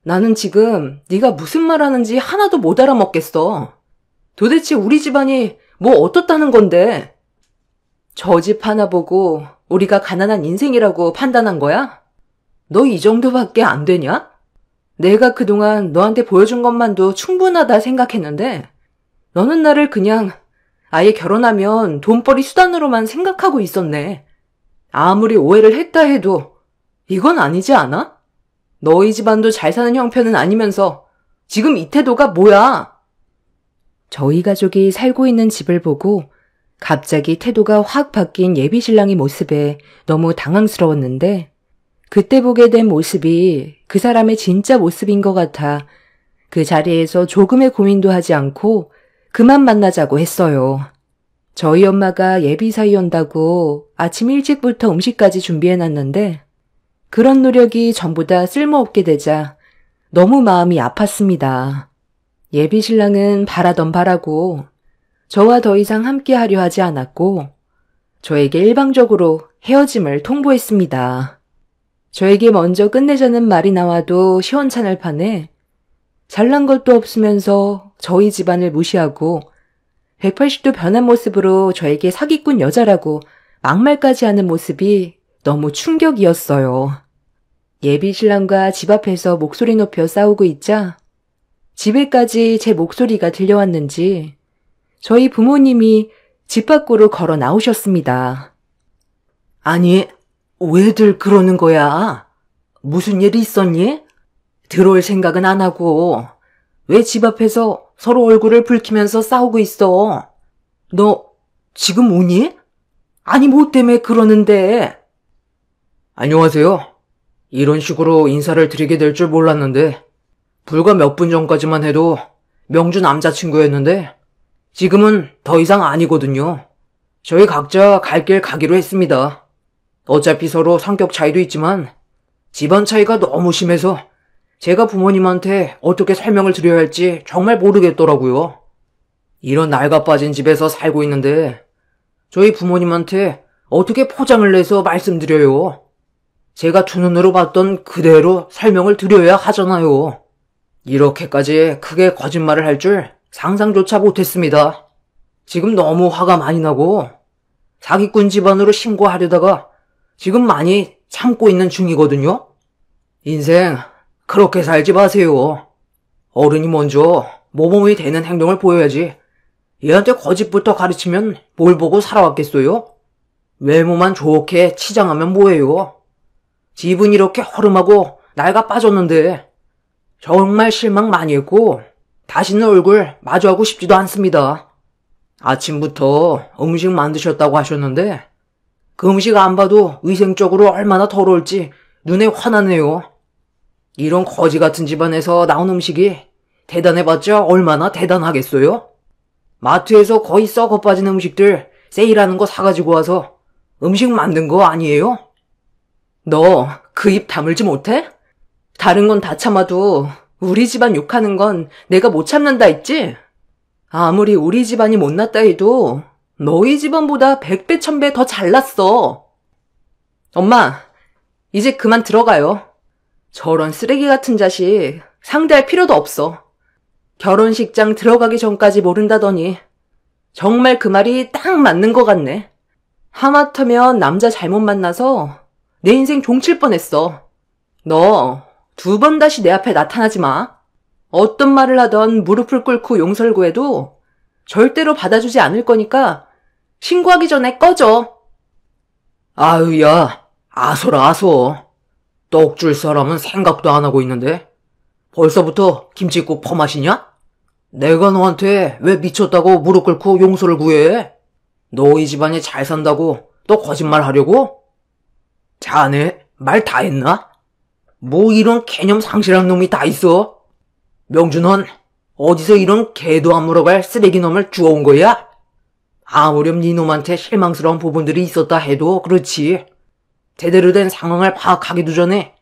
나는 지금 네가 무슨 말 하는지 하나도 못 알아먹겠어. 도대체 우리 집안이 뭐 어떻다는 건데? 저 집 하나 보고 우리가 가난한 인생이라고 판단한 거야? 너 이 정도밖에 안 되냐? 내가 그동안 너한테 보여준 것만도 충분하다 생각했는데 너는 나를 그냥 아예 결혼하면 돈벌이 수단으로만 생각하고 있었네. 아무리 오해를 했다 해도 이건 아니지 않아? 너희 집안도 잘 사는 형편은 아니면서 지금 이 태도가 뭐야? 저희 가족이 살고 있는 집을 보고 갑자기 태도가 확 바뀐 예비 신랑의 모습에 너무 당황스러웠는데 그때 보게 된 모습이 그 사람의 진짜 모습인 것 같아 그 자리에서 조금의 고민도 하지 않고 그만 만나자고 했어요. 저희 엄마가 예비 사위 온다고 아침 일찍부터 음식까지 준비해놨는데 그런 노력이 전부 다 쓸모없게 되자 너무 마음이 아팠습니다. 예비 신랑은 바라던 바라고 저와 더 이상 함께하려 하지 않았고 저에게 일방적으로 헤어짐을 통보했습니다. 저에게 먼저 끝내자는 말이 나와도 시원찮을 판에 잘난 것도 없으면서 저희 집안을 무시하고 180도 변한 모습으로 저에게 사기꾼 여자라고 막말까지 하는 모습이 너무 충격이었어요. 예비 신랑과 집 앞에서 목소리 높여 싸우고 있자 집에까지 제 목소리가 들려왔는지 저희 부모님이 집 밖으로 걸어 나오셨습니다. 아니, 왜들 그러는 거야? 무슨 일이 있었니? 들어올 생각은 안 하고 왜 집 앞에서 서로 얼굴을 붉히면서 싸우고 있어? 너 지금 우니? 아니 뭐 때문에 그러는데? 안녕하세요. 이런 식으로 인사를 드리게 될 줄 몰랐는데 불과 몇 분 전까지만 해도 명주 남자친구였는데 지금은 더 이상 아니거든요. 저희 각자 갈 길 가기로 했습니다. 어차피 서로 성격 차이도 있지만 집안 차이가 너무 심해서 제가 부모님한테 어떻게 설명을 드려야 할지 정말 모르겠더라고요. 이런 낡아 빠진 집에서 살고 있는데 저희 부모님한테 어떻게 포장을 내서 말씀드려요. 제가 두 눈으로 봤던 그대로 설명을 드려야 하잖아요. 이렇게까지 크게 거짓말을 할 줄 상상조차 못했습니다. 지금 너무 화가 많이 나고 사기꾼 집안으로 신고하려다가 지금 많이 참고 있는 중이거든요. 인생 그렇게 살지 마세요. 어른이 먼저 모범이 되는 행동을 보여야지 얘한테 거짓부터 가르치면 뭘 보고 살아왔겠어요? 외모만 좋게 치장하면 뭐예요? 집은 이렇게 허름하고 낡아 빠졌는데 정말 실망 많이 했고 다시는 얼굴 마주하고 싶지도 않습니다. 아침부터 음식 만드셨다고 하셨는데 그 음식 안 봐도 위생적으로 얼마나 더러울지 눈에 화나네요. 이런 거지 같은 집안에서 나온 음식이 대단해봤자 얼마나 대단하겠어요? 마트에서 거의 썩어 빠진 음식들 세일하는 거 사가지고 와서 음식 만든 거 아니에요? 너 그 입 다물지 못해? 다른 건 다 참아도 우리 집안 욕하는 건 내가 못 참는다 했지? 아무리 우리 집안이 못났다 해도 너희 집안보다 100배 1000배 더 잘났어. 엄마, 이제 그만 들어가요. 저런 쓰레기 같은 자식 상대할 필요도 없어. 결혼식장 들어가기 전까지 모른다더니 정말 그 말이 딱 맞는 것 같네. 하마터면 남자 잘못 만나서 내 인생 종칠 뻔했어. 너 2번 다시 내 앞에 나타나지 마. 어떤 말을 하던 무릎을 꿇고 용서를 구해도 절대로 받아주지 않을 거니까 신고하기 전에 꺼져. 아유, 야, 아소라 아소. 떡 줄 사람은 생각도 안 하고 있는데 벌써부터 김칫국 퍼마시냐? 내가 너한테 왜 미쳤다고 무릎 꿇고 용서를 구해? 너희 집안이 잘 산다고 또 거짓말 하려고? 자네 말 다 했나? 뭐 이런 개념 상실한 놈이 다 있어? 명주 넌 어디서 이런 개도 안 물어갈 쓰레기 놈을 주워온 거야? 아무렴 네 놈한테 실망스러운 부분들이 있었다 해도 그렇지. 제대로 된 상황을 파악하기도 전에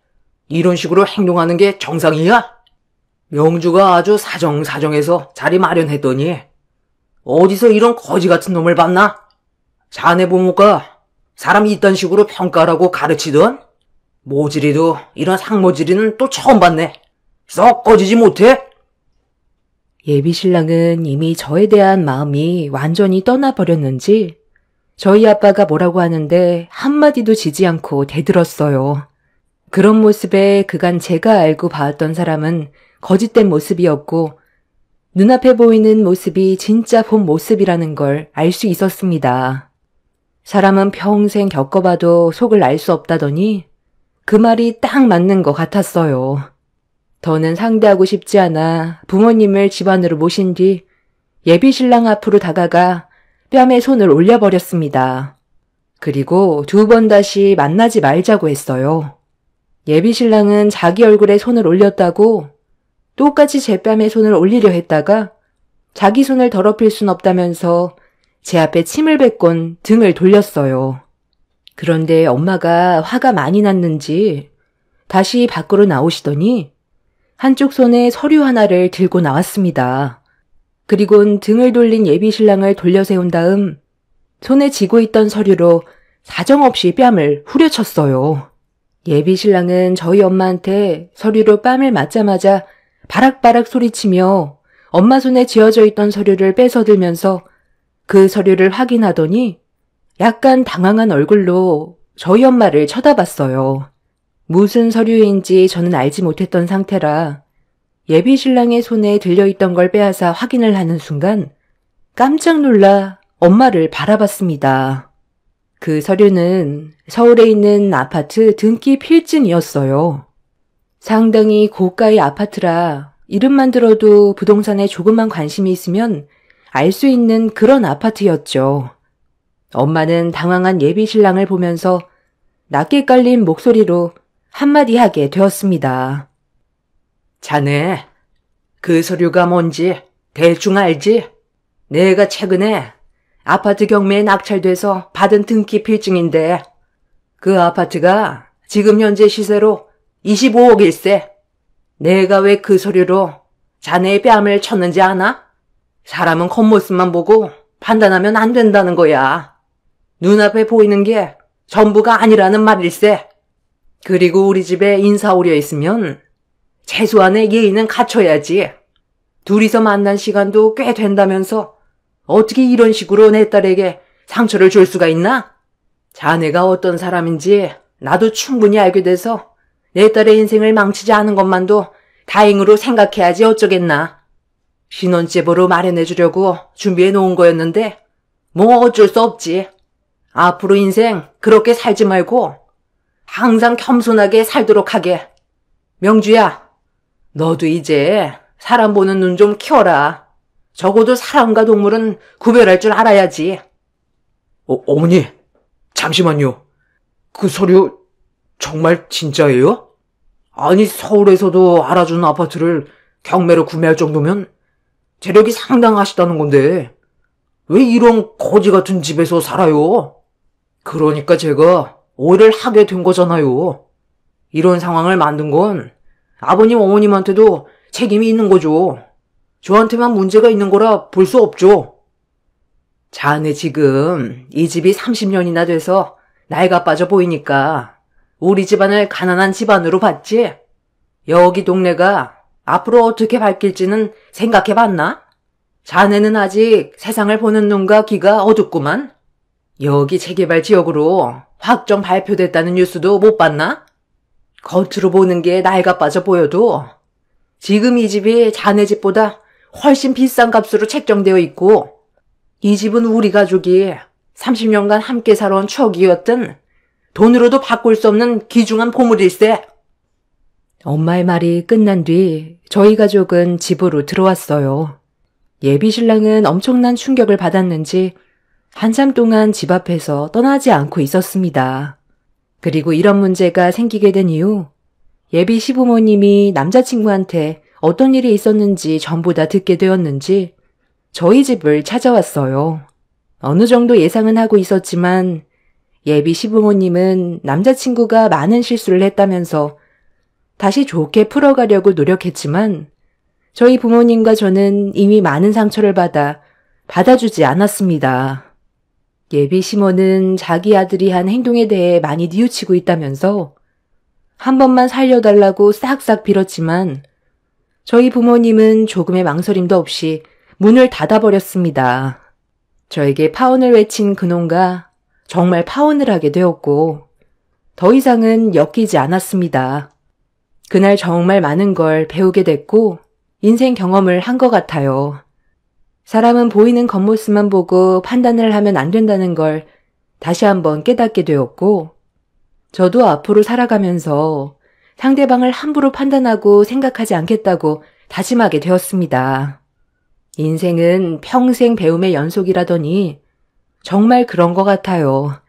이런 식으로 행동하는 게 정상이야? 명주가 아주 사정사정해서 자리 마련했더니 어디서 이런 거지 같은 놈을 봤나? 자네 부모가 사람이 이딴 식으로 평가라고 가르치던? 모질이도 이런 상모질이는 또 처음 봤네. 썩 꺼지지 못해? 예비신랑은 이미 저에 대한 마음이 완전히 떠나버렸는지 저희 아빠가 뭐라고 하는데 한마디도 지지 않고 대들었어요. 그런 모습에 그간 제가 알고 봐왔던 사람은 거짓된 모습이었고 눈앞에 보이는 모습이 진짜 본 모습이라는 걸 알 수 있었습니다. 사람은 평생 겪어봐도 속을 알 수 없다더니 그 말이 딱 맞는 것 같았어요. 더는 상대하고 싶지 않아 부모님을 집 안으로 모신 뒤 예비신랑 앞으로 다가가 뺨에 손을 올려버렸습니다. 그리고 2번 다시 만나지 말자고 했어요. 예비신랑은 자기 얼굴에 손을 올렸다고 똑같이 제 뺨에 손을 올리려 했다가 자기 손을 더럽힐 순 없다면서 제 앞에 침을 뱉곤 등을 돌렸어요. 그런데 엄마가 화가 많이 났는지 다시 밖으로 나오시더니 한쪽 손에 서류 하나를 들고 나왔습니다. 그리곤 등을 돌린 예비신랑을 돌려 세운 다음 손에 쥐고 있던 서류로 사정없이 뺨을 후려쳤어요. 예비신랑은 저희 엄마한테 서류로 뺨을 맞자마자 바락바락 소리치며 엄마 손에 쥐어져 있던 서류를 뺏어들면서 그 서류를 확인하더니 약간 당황한 얼굴로 저희 엄마를 쳐다봤어요. 무슨 서류인지 저는 알지 못했던 상태라 예비신랑의 손에 들려있던 걸 빼앗아 확인을 하는 순간 깜짝 놀라 엄마를 바라봤습니다. 그 서류는 서울에 있는 아파트 등기 필증이었어요. 상당히 고가의 아파트라 이름만 들어도 부동산에 조금만 관심이 있으면 알 수 있는 그런 아파트였죠. 엄마는 당황한 예비신랑을 보면서 낮게 깔린 목소리로 한마디 하게 되었습니다. 자네, 그 서류가 뭔지 대충 알지? 내가 최근에 아파트 경매에 낙찰돼서 받은 등기 필증인데 그 아파트가 지금 현재 시세로 25억일세. 내가 왜 그 서류로 자네의 뺨을 쳤는지 아나? 사람은 겉모습만 보고 판단하면 안 된다는 거야. 눈앞에 보이는 게 전부가 아니라는 말일세. 그리고 우리 집에 인사 오려 있으면 최소한의 예의는 갖춰야지. 둘이서 만난 시간도 꽤 된다면서 어떻게 이런 식으로 내 딸에게 상처를 줄 수가 있나? 자네가 어떤 사람인지 나도 충분히 알게 돼서 내 딸의 인생을 망치지 않은 것만도 다행으로 생각해야지 어쩌겠나. 신혼집으로 마련해주려고 준비해 놓은 거였는데 뭐 어쩔 수 없지. 앞으로 인생 그렇게 살지 말고 항상 겸손하게 살도록 하게. 명주야, 너도 이제 사람 보는 눈 좀 키워라. 적어도 사람과 동물은 구별할 줄 알아야지. 어머니, 잠시만요. 그 서류 정말 진짜예요? 아니, 서울에서도 알아주는 아파트를 경매로 구매할 정도면 재력이 상당하시다는 건데 왜 이런 거지 같은 집에서 살아요? 그러니까 제가 오해를 하게 된 거잖아요. 이런 상황을 만든 건 아버님 어머님한테도 책임이 있는 거죠. 저한테만 문제가 있는 거라 볼 수 없죠. 자네 지금 이 집이 30년이나 돼서 나이가 빠져 보이니까 우리 집안을 가난한 집안으로 봤지? 여기 동네가 앞으로 어떻게 바뀔지는 생각해봤나? 자네는 아직 세상을 보는 눈과 귀가 어둡구만. 여기 재개발 지역으로 확정 발표됐다는 뉴스도 못 봤나? 겉으로 보는 게 나이가 빠져 보여도 지금 이 집이 자네 집보다 훨씬 비싼 값으로 책정되어 있고 이 집은 우리 가족이 30년간 함께 살아온 추억이었던 돈으로도 바꿀 수 없는 귀중한 보물일세. 엄마의 말이 끝난 뒤 저희 가족은 집으로 들어왔어요. 예비신랑은 엄청난 충격을 받았는지 한참 동안 집 앞에서 떠나지 않고 있었습니다. 그리고 이런 문제가 생기게 된 이후 예비 시부모님이 남자친구한테 어떤 일이 있었는지 전부 다 듣게 되었는지 저희 집을 찾아왔어요. 어느 정도 예상은 하고 있었지만 예비 시부모님은 남자친구가 많은 실수를 했다면서 다시 좋게 풀어가려고 노력했지만 저희 부모님과 저는 이미 많은 상처를 받아주지 않았습니다. 예비 시모는 자기 아들이 한 행동에 대해 많이 뉘우치고 있다면서 한 번만 살려달라고 싹싹 빌었지만 저희 부모님은 조금의 망설임도 없이 문을 닫아버렸습니다. 저에게 파혼을 외친 그놈과 정말 파혼을 하게 되었고 더 이상은 엮이지 않았습니다. 그날 정말 많은 걸 배우게 됐고 인생 경험을 한 것 같아요. 사람은 보이는 겉모습만 보고 판단을 하면 안 된다는 걸 다시 한번 깨닫게 되었고 저도 앞으로 살아가면서 상대방을 함부로 판단하고 생각하지 않겠다고 다짐하게 되었습니다. 인생은 평생 배움의 연속이라더니 정말 그런 것 같아요.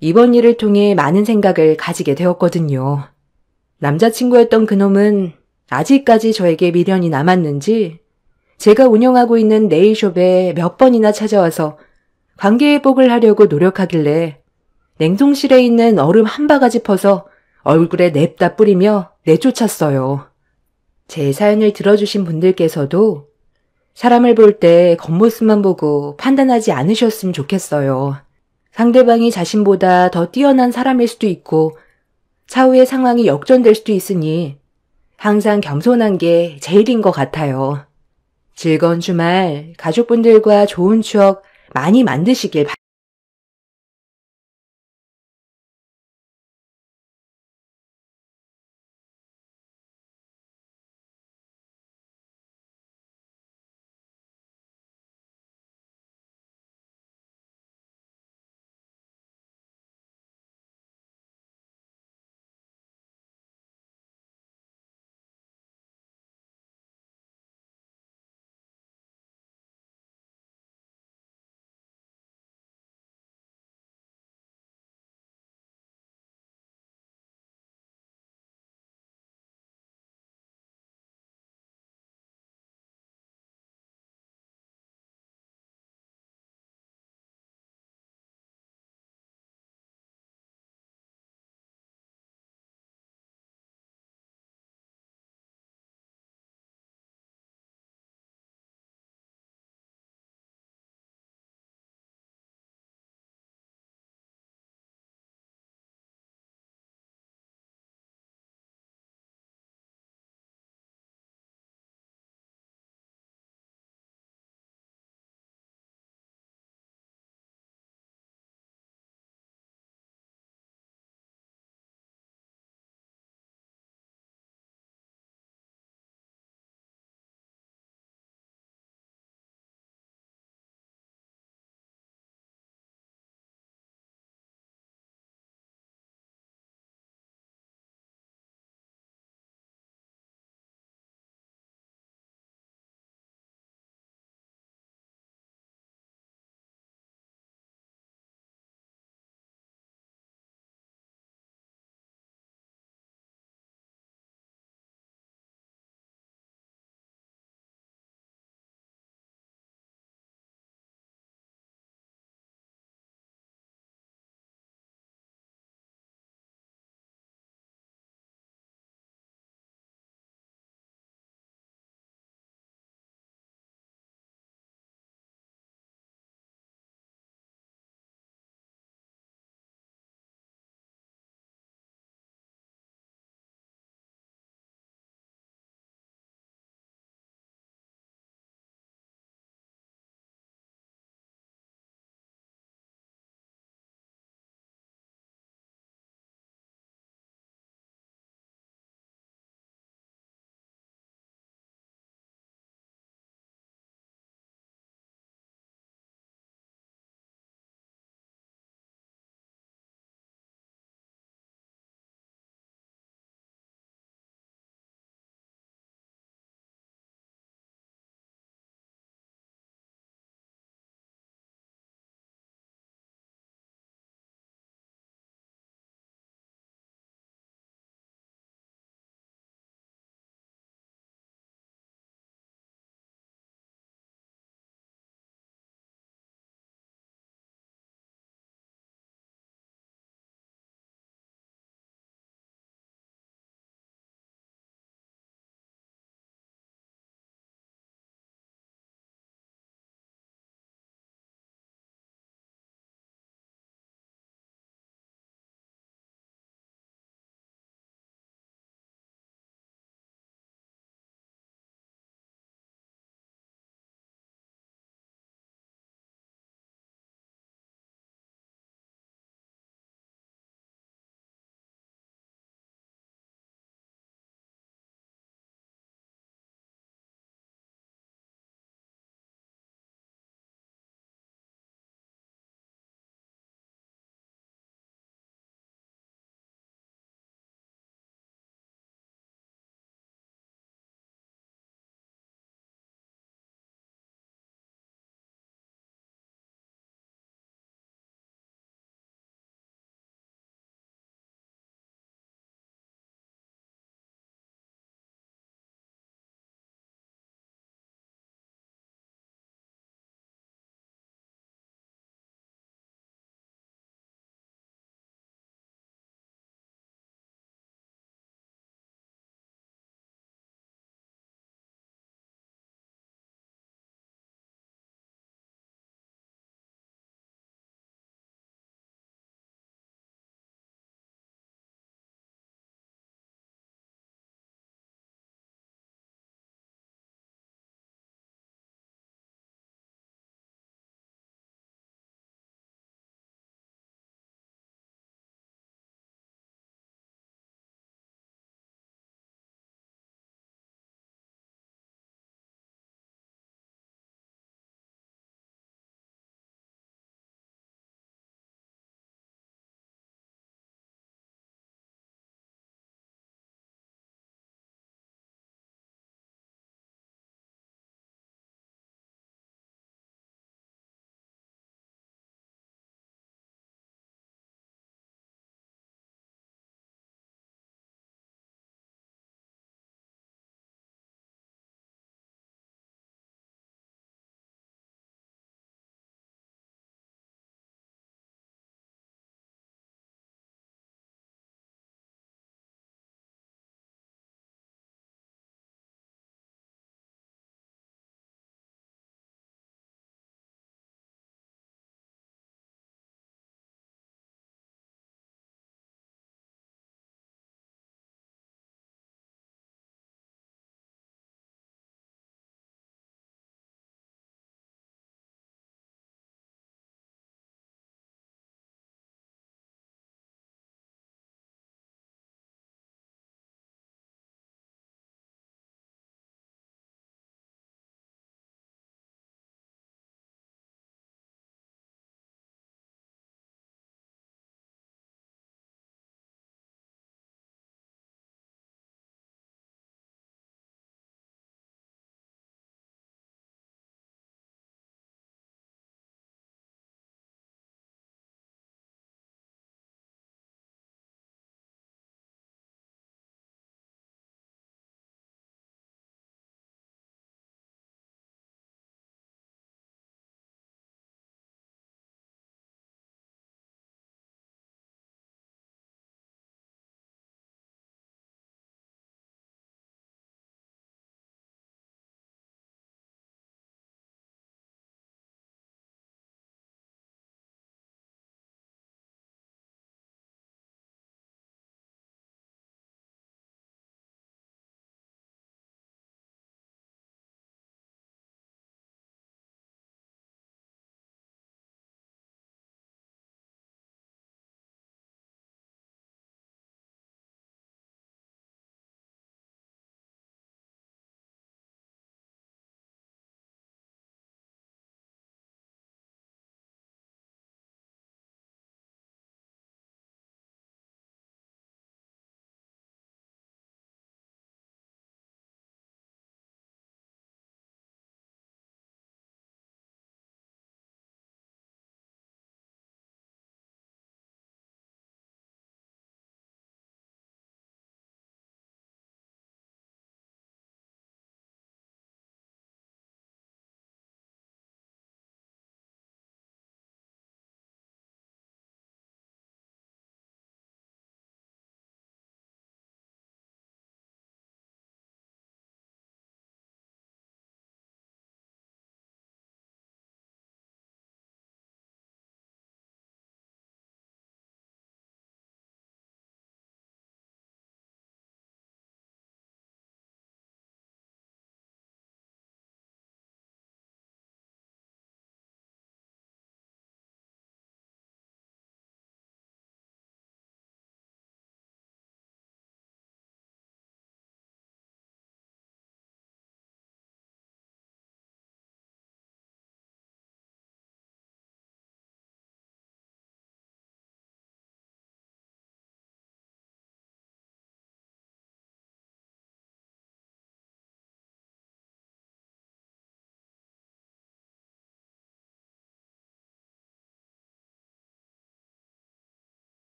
이번 일을 통해 많은 생각을 가지게 되었거든요. 남자친구였던 그놈은 아직까지 저에게 미련이 남았는지 제가 운영하고 있는 네일숍에 몇 번이나 찾아와서 관계 회복을 하려고 노력하길래 냉동실에 있는 얼음 한 바가지 퍼서 얼굴에 냅다 뿌리며 내쫓았어요. 제 사연을 들어주신 분들께서도 사람을 볼 때 겉모습만 보고 판단하지 않으셨으면 좋겠어요. 상대방이 자신보다 더 뛰어난 사람일 수도 있고 차후의 상황이 역전될 수도 있으니 항상 겸손한 게 제일인 것 같아요. 즐거운 주말 가족분들과 좋은 추억 많이 만드시길 바랍니다.